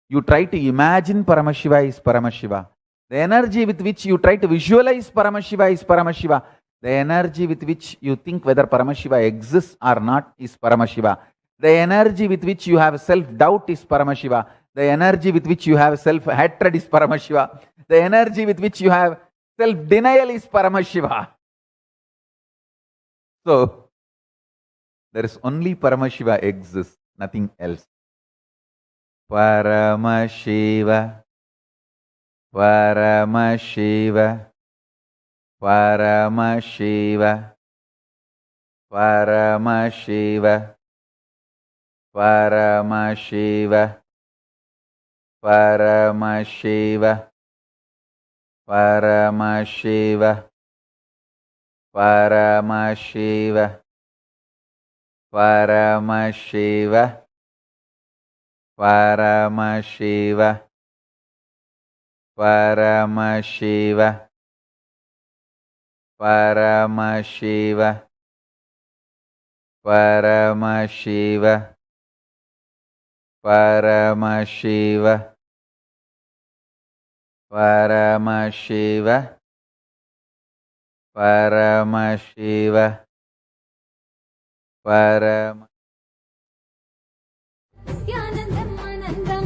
you try to imagine Paramashiva is Paramashiva. The energy with which you try to visualize Paramashiva is Paramashiva. The energy with which you think whether Paramashiva exists or not is Paramashiva. The energy with which you have self-doubt is Paramashiva. The energy with which you have self-hatred is Paramashiva. The energy with which you have self-denial is Paramashiva. So, there is only Paramashiva exists, nothing else. Paramashiva, Paramashiva, Paramashiva, Paramashiva, Paramashiva, Paramashiva, Paramashiva, Paramashiva, Paramashiva, Paramashiva, Paramashiva, Paramashiva, Paramashiva, Paramashiva, Paramashiva, Paramashiva, Paramashiva. Nithyanandam Anandam.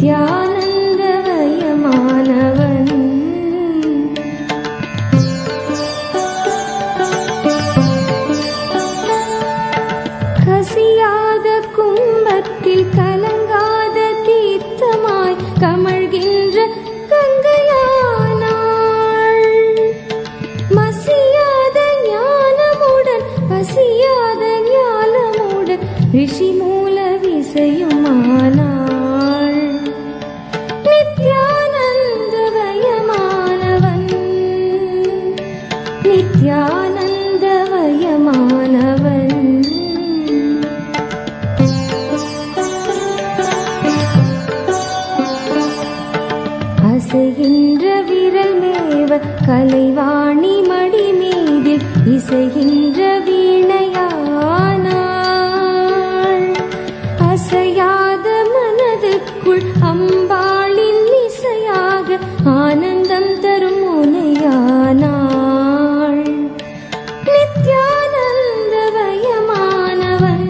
நித்யானந்தமயமானவன். கசியாத கும்பத்தில் கலங்காத தீர்த்தமாய் கமழ்கின்ற கங்கையானாள். மசியாத ஞானமுடன் பசியாத ஞானமுடன் ரிஷி மூல விசையுமானாள். நித்யானந்தமயமானவன், நித்யானந்தமயமானவன். அசைகின்ற விரல் மேவ கலைவாணி மடி மீதில் இசைகின்ற வீணையானாள். அசையாத மனதுக்குள் அம்பாளின் இசையாக ஆனந்தம் தரும் முனையானாள். நித்யானந்தமயமானவன்,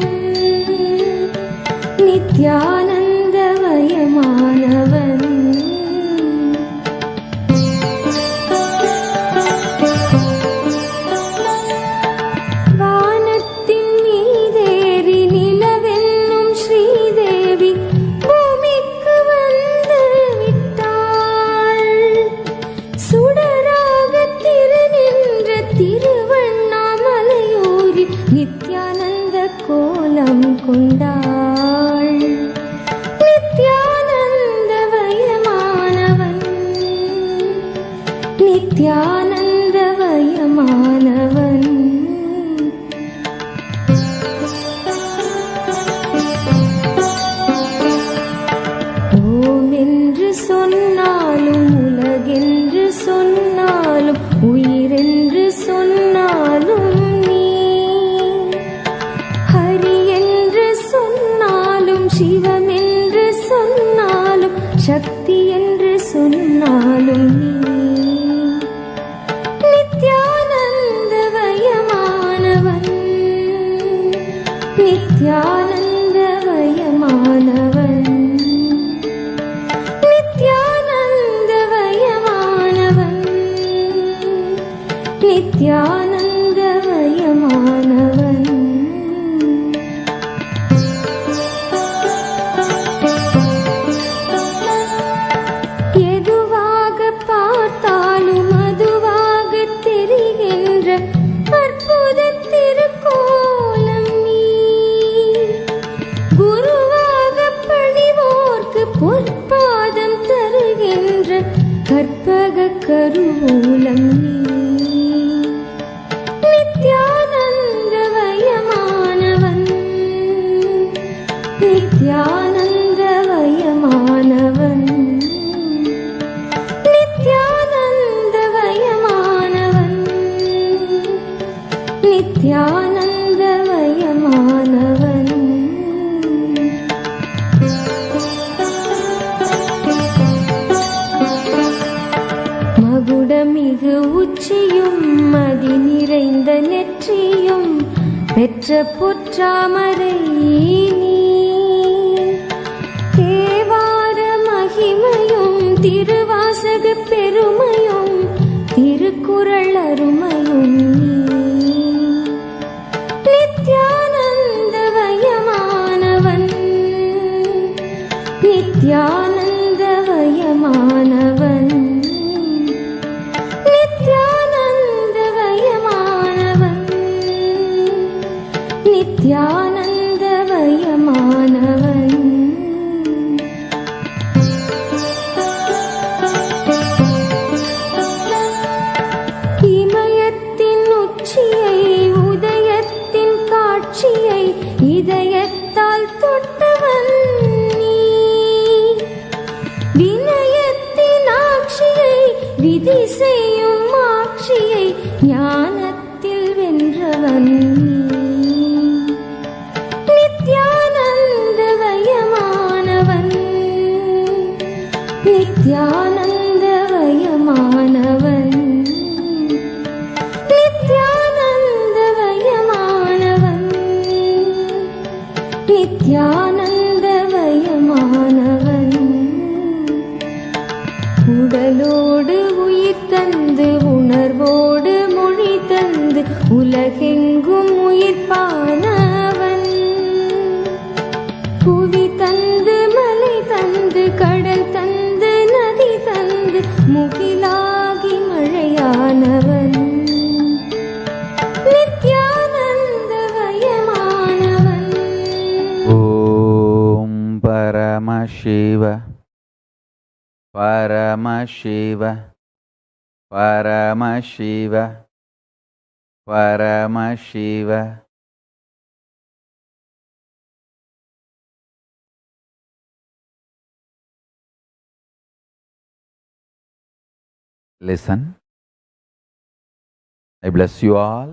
நித்யானந்தமயமானவன். வானத்தின் மீதேறி நிலவென்னும் ஸ்ரீதேவி பூமிக்கு வந்து விட்டாள். சுடராக திருநின்ற திருவண்ணாமலையூரில் நித்யானந்த கோலம் கொண்டாள். நித்யானந்தமயமானவன், நித்யானந்தமயமானவன். ஓம் என்று சொன்னாலும் உலகென்று சொன்னாலும் உயிரென்று சொன்னாலும் நீ, ஹரி என்று சொன்னாலும் சிவமென்று சொன்னாலும் சக்தி என்று சொன்னாலும் நீ. நித்யானந்தமயமானவன், நித்யானந்தமயமானவன். நித்யானந்தமயமானவன், நித்யானந்தமயமானவன். எதுவாக பார்த்தாலும் அதுவாக தெரிகின்ற அற்புத திருக்கோலம் நீ. குருவாக பணிவோர்க்கு பொற்பாதம் தருகின்ற கற்பக கருவூலம் நீ. நித்யானந்தமயமானவன், நித்யானந்தமயமானவன். நித்யானந்தமயமானவன், நித்யானந்தமயமானவன். மகுடமிகு உச்சியும் மதி நிறைந்த நெற்றியும் பெற்ற புற்றாமரை நீ. தேவார மகிமையும் திருவாசக பெருமையும் திருக்குறள் அருமையும் நீ. நித்யானந்தமயமானவன், நித்யானந்தமயமானவன். நித்யானந்தமயமானவன், நித்யானந்தமயமானவன். இமயத்தின் உச்சியை உதயத்தின் காட்சியை இதயத்தால் தொட்டவன் நீ. வினயத்தின் ஆட்சியை விதி செய்யும் ஆட்சியை ஞானத்தில் வென்றவன் நீ. நித்யானந்தமயமானவன், நித்யானந்தமயமானவன். நித்யானந்தமயமானவன், நித்யானந்தமயமானவன். உலகெங்கும் உயிர்ப்பானவன் புவி தந்து மலை தந்து கடல் தந்து நதி தந்து முகிலாகி மழையானவன் நித்யானந்தவயமானவன். ஓம் Paramasiva Paramasiva Paramasiva Paramasiva. Listen. I bless you all.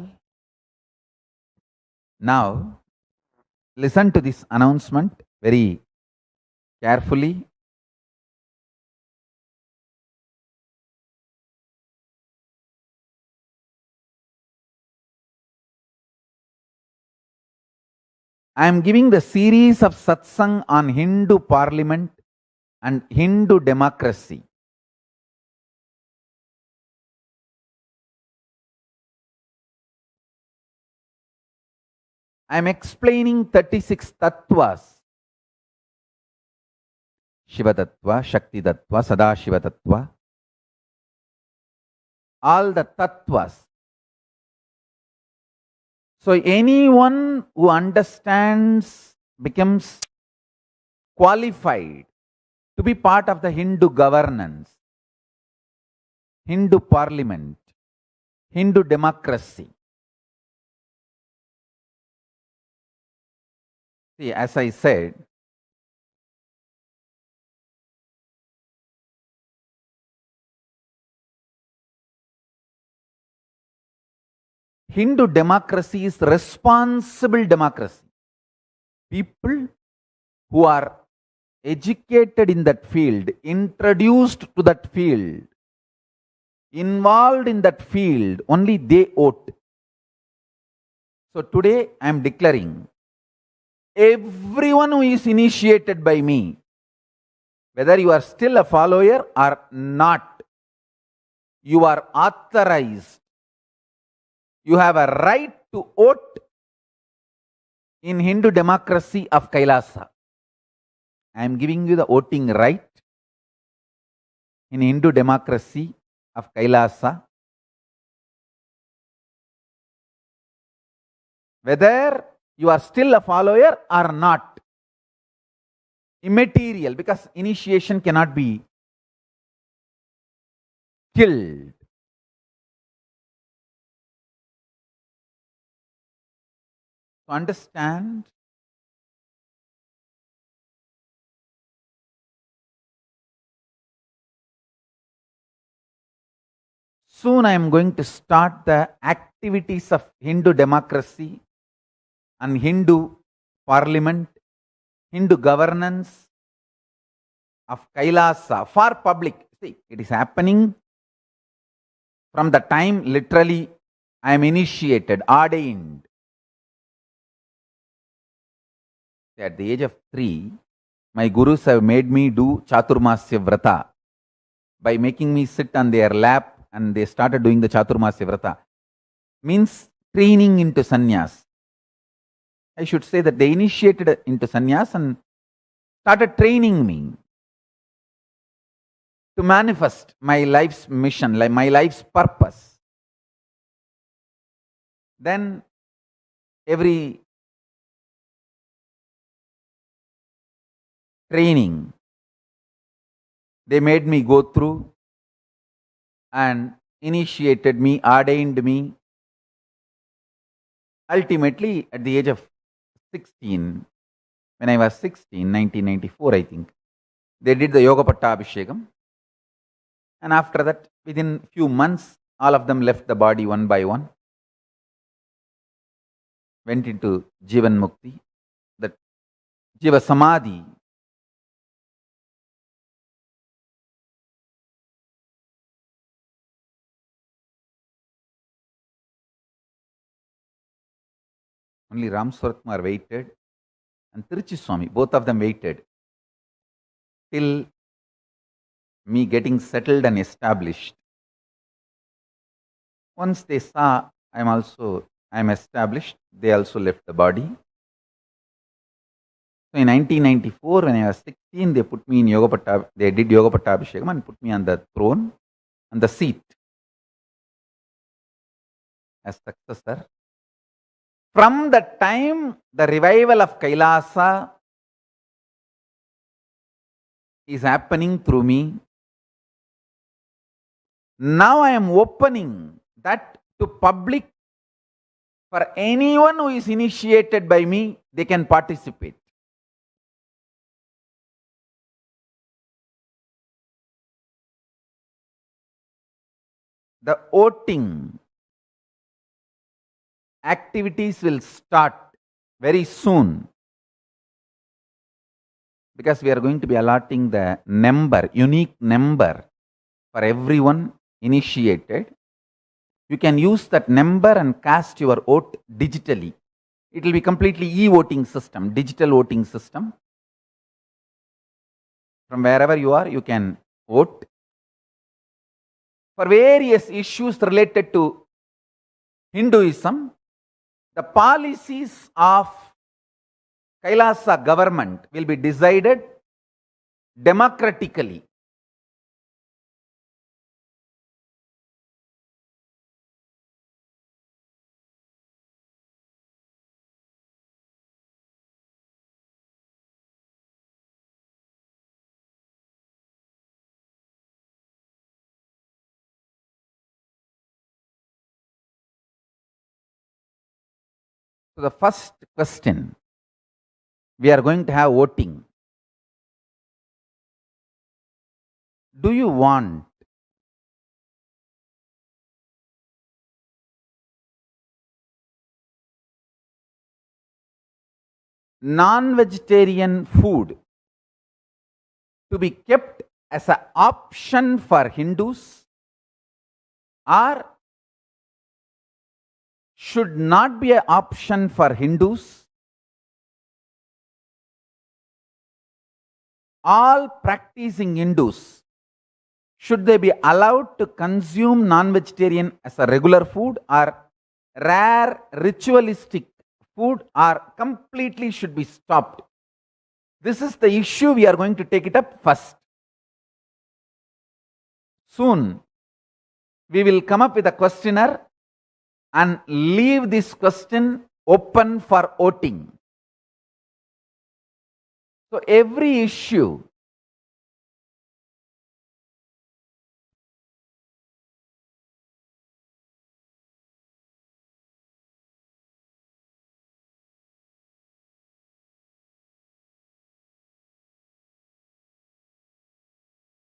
Now, listen to this announcement very carefully. I am giving the series of Satsang on Hindu Parliament and Hindu democracy. I am explaining 36 tattvas. Shiva Tattva, Shakti Tattva, Sadashiva Tattva. All the tattvas. So anyone who understands becomes qualified to be part of the Hindu governance, Hindu parliament, Hindu democracy. See, as I said, Hindu democracy is responsible democracy. People who are educated in that field, introduced to that field, involved in that field, only they vote. So today I am declaring, everyone who is initiated by me, whether you are still a follower or not, you are authorized. You have a right to vote in Hindu democracy of Kailasa. I am giving you the voting right in Hindu democracy of Kailasa. Whether you are still a follower or not, immaterial, because initiation cannot be killed. To understand, soon I am going to start the activities of Hindu democracy and Hindu parliament, Hindu governance of Kailasa for public. See, it is happening from the time literally I am initiated, ordained. At the age of 3, my gurus have made me do Chaturmasya Vrata by making me sit on their lap, and they started doing the Chaturmasya Vrata. Means training into sannyas. I should say that they initiated into sannyas and started training me to manifest my life's mission, like my life's purpose. Then every training they made me go through and initiated me, ordained me. Ultimately, at the age of 16, when I was 16, 1994, I think, they did the Yoga Pattabhishekam. And after that, within few months, all of them left the body one by one, went into Jivan Mukti, that Jiva Samadhi. Only Ram Swaratkumar waited and Tiruchi Swami, both of them waited till me getting settled and established. Once they saw I am established. They also left the body. So in 1994, when I was 16, they put me in they did Yoga Pattabhishekam and put me on the throne, on the seat as successor. From the time the revival of Kailasa is happening through me, now I am opening that to public. For anyone who is initiated by me, they can participate. The voting activities will start very soon, because we are going to be allotting the number, unique number for everyone initiated. You can use that number and cast your vote digitally. It will be completely e-voting system, digital voting system. From wherever you are, you can vote for various issues related to Hinduism. The policies of Kailasa government will be decided democratically. So the first question, we are going to have voting. Do you want non-vegetarian food to be kept as an option for Hindus, or should not be an option for Hindus? All practicing Hindus, should they be allowed to consume non-vegetarian as a regular food, or rare ritualistic food, or completely should be stopped? This is the issue we are going to take it up first. Soon, we will come up with a questionnaire and leave this question open for voting. So every issue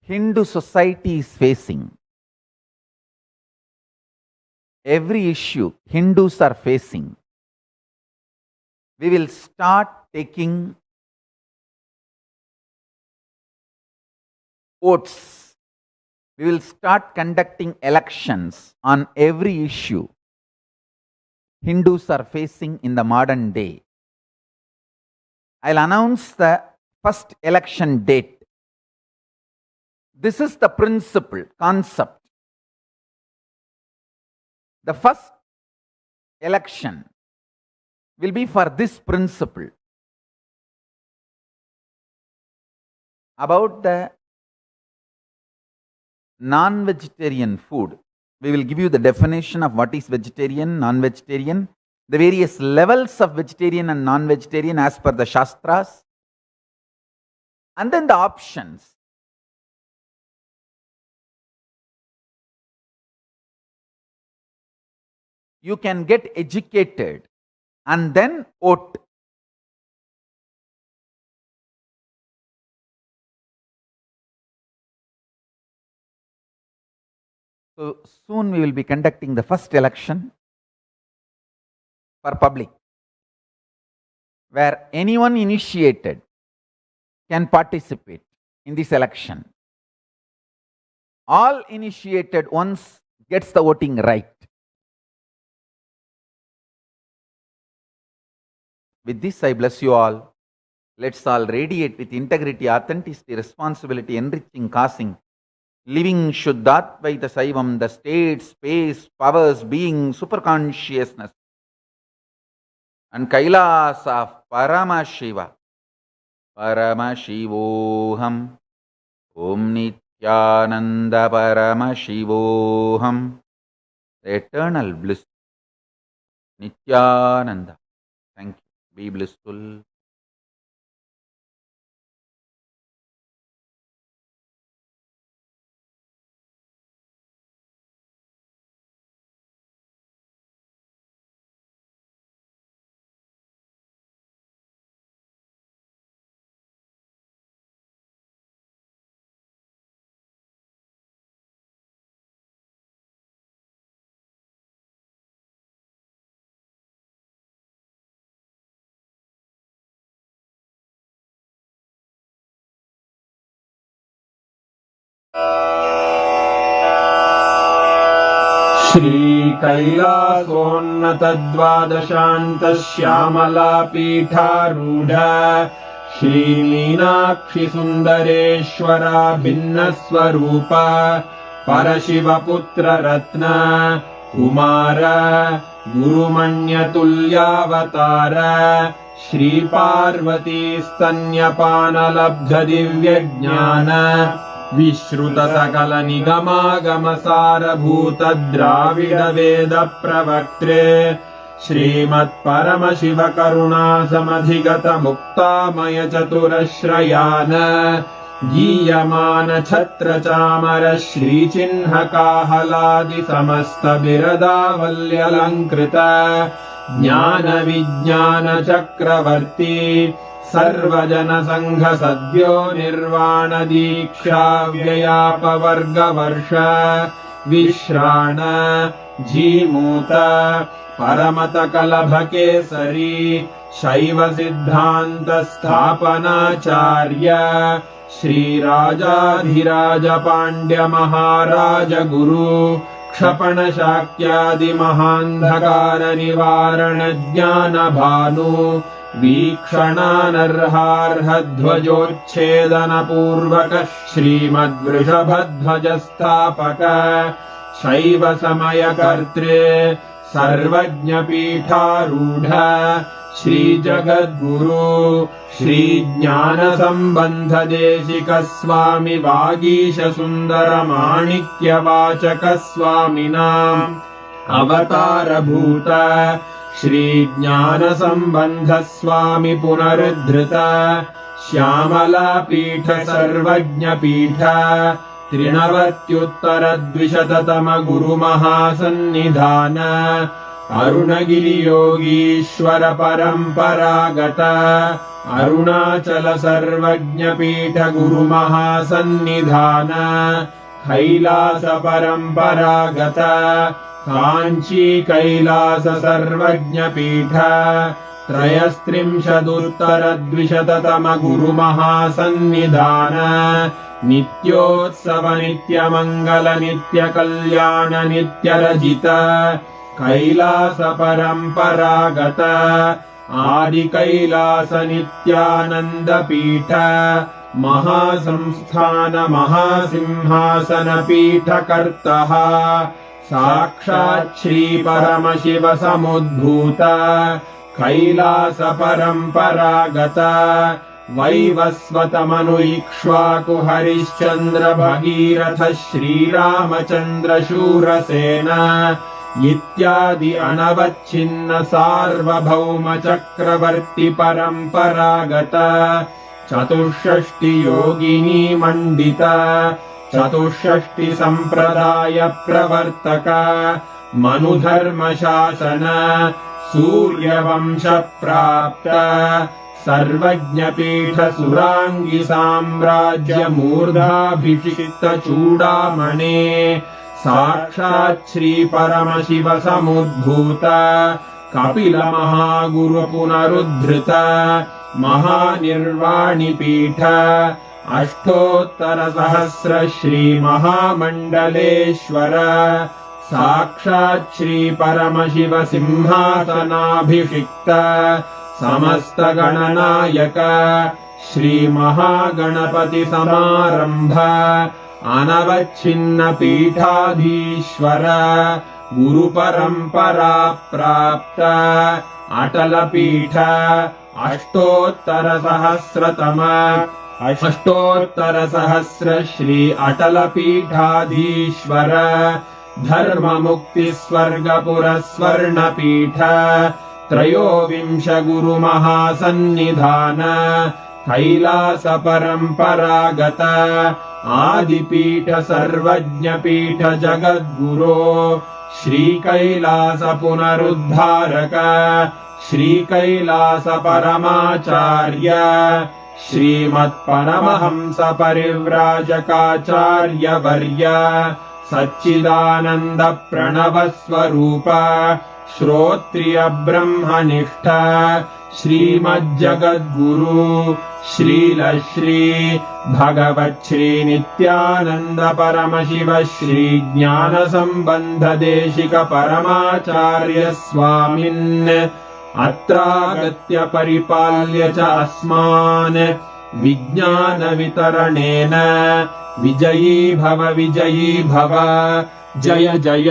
Hindu society is facing, every issue Hindus are facing, we will start taking votes. We will start conducting elections on every issue Hindus are facing in the modern day. I'll announce the first election date. This is the principle, concept. The first election will be for this principle about the non-vegetarian food. We will give you the definition of what is vegetarian, non-vegetarian, the various levels of vegetarian and non-vegetarian as per the Shastras, and then the options. You can get educated and then vote. So soon we will be conducting the first election for public, where anyone initiated can participate in this election. All initiated ones gets the voting right. With this, I bless you all. Let's all radiate with integrity, authenticity, responsibility, enriching, causing, living Shuddhatvaita Saivam, the state, space, powers, being, superconsciousness, and Kailas of Paramashiva. Paramashivoham. Om Nithyananda Paramashivoham. The eternal bliss. Nithyananda. Thank you. Be blissful. श्रीकैलासोन्नतद्वादशान्तश्यामलापीठारूढ श्रीमीनाक्षिसुन्दरेश्वरा भिन्नस्वरूप परशिवपुत्ररत्न Kumar गुरुमण्यतुल्यावतार श्रीपार्वतीस्तन्यपानलब्धदिव्यज्ञान विश्रुतसकलनिगमागमसारभूतद्राविडवेदप्रवक्त्रे श्रीमत्परमशिवकरुणासमधिगतमुक्तामयचतुरश्रयान् गीयमानछत्रचामर श्रीचिह्नकाहलादिसमस्तबिरदावल्यलङ्कृत ज्ञानविज्ञानचक्रवर्ती सर्वजनसङ्घसद्यो निर्वाणदीक्षाव्ययापवर्गवर्ष विश्राण Jimuta परमतकलभकेसरी शैवसिद्धान्तस्थापनाचार्य श्रीराजाधिराजपाण्ड्यमहाराजगुरु क्षपणशाक्यादिमहान्धकारनिवारणज्ञानभानु वीक्षणानर्हार्हध्वजोच्छेदनपूर्वक श्रीमद्वृषभध्वजस्थापक शैवसमयकर्त्रे सर्वज्ञपीठारूढ श्रीजगद्गुरु श्रीज्ञानसम्बन्धदेशिकस्वामि वागीशसुन्दरमाणिक्यवाचकस्वामिनाम् अवतारभूत श्रीज्ञानसम्बन्धस्वामि पुनरुद्धृत श्यामलापीठ सर्वज्ञपीठ 93 गुरुमहासन्निधान अरुणगिरियोगीश्वर परम्परागत अरुणाचल सर्वज्ञपीठ गुरुमहासन्निधान कैलास परम्परागत काञ्ची कैलास सर्वज्ञपीठ 33 गुरुमहासन्निधान नित्योत्सव नित्यमङ्गल नित्यकल्याण नित्यरजित कैलास परम्परागत आदि कैलास नित्यानन्द पीठ महासंस्थान महासिंहासन पीठकर्तः साक्षात् श्री परमशिव समुद्भूत कैलास परम्परागत वैवस्वतमनु इक्ष्वाकु हरिश्चन्द्र भगीरथ श्रीरामचन्द्र शूरसेन इत्यादि अनवच्छिन्न सार्वभौम चक्रवर्ति परम्परागत 64 योगिनी मण्डित 64 सम्प्रदाय प्रवर्तक मनुधर्मशासन सूर्यवंश प्राप्त सर्वज्ञपीठ सुराङ्गी साम्राज्य मूर्धाभिषिक्त चूडामणे साक्षात् श्री परमशिव समुद्भूत कपिल महागुरु पुनरुद्धृत महानिर्वाणि पीठ 800 श्री महामण्डलेश्वर साक्षात् श्री परमशिव सिंहासनाभिषिक्त समस्त गणनायक श्री महागणपति समारंभ अनवच्छिन्न पीठाधीश्वर गुरु परंपरा प्राप्त अटलपीठ अष्टोत्तरसहस्र श्री अटलपीठाधीश्वर धर्ममुक्तिस्वर्गपुरस्वर्णपीठ त्रयोविंश गुरुमहासन्निधान कैलासपरम्परागत आदिपीठ सर्वज्ञपीठ जगद्गुरो श्रीकैलास पुनरुद्धारक श्रीकैलास परमाचार्य श्रीमत्परमहंस परिव्राजकाचार्यवर्य सच्चिदानन्द प्रणव स्वरूप श्रोत्रिय ब्रह्मनिष्ठ श्रीमज्जगद्गुरु श्रीलश्री भगवच्छ्री नित्यानन्द परमशिव श्री ज्ञानसम्बन्ध देशिक परमाचार्य स्वामिन् अत्रागत्य परिपाल्य च अस्मान् विज्ञान वितरणेन विजयी भव जय जय।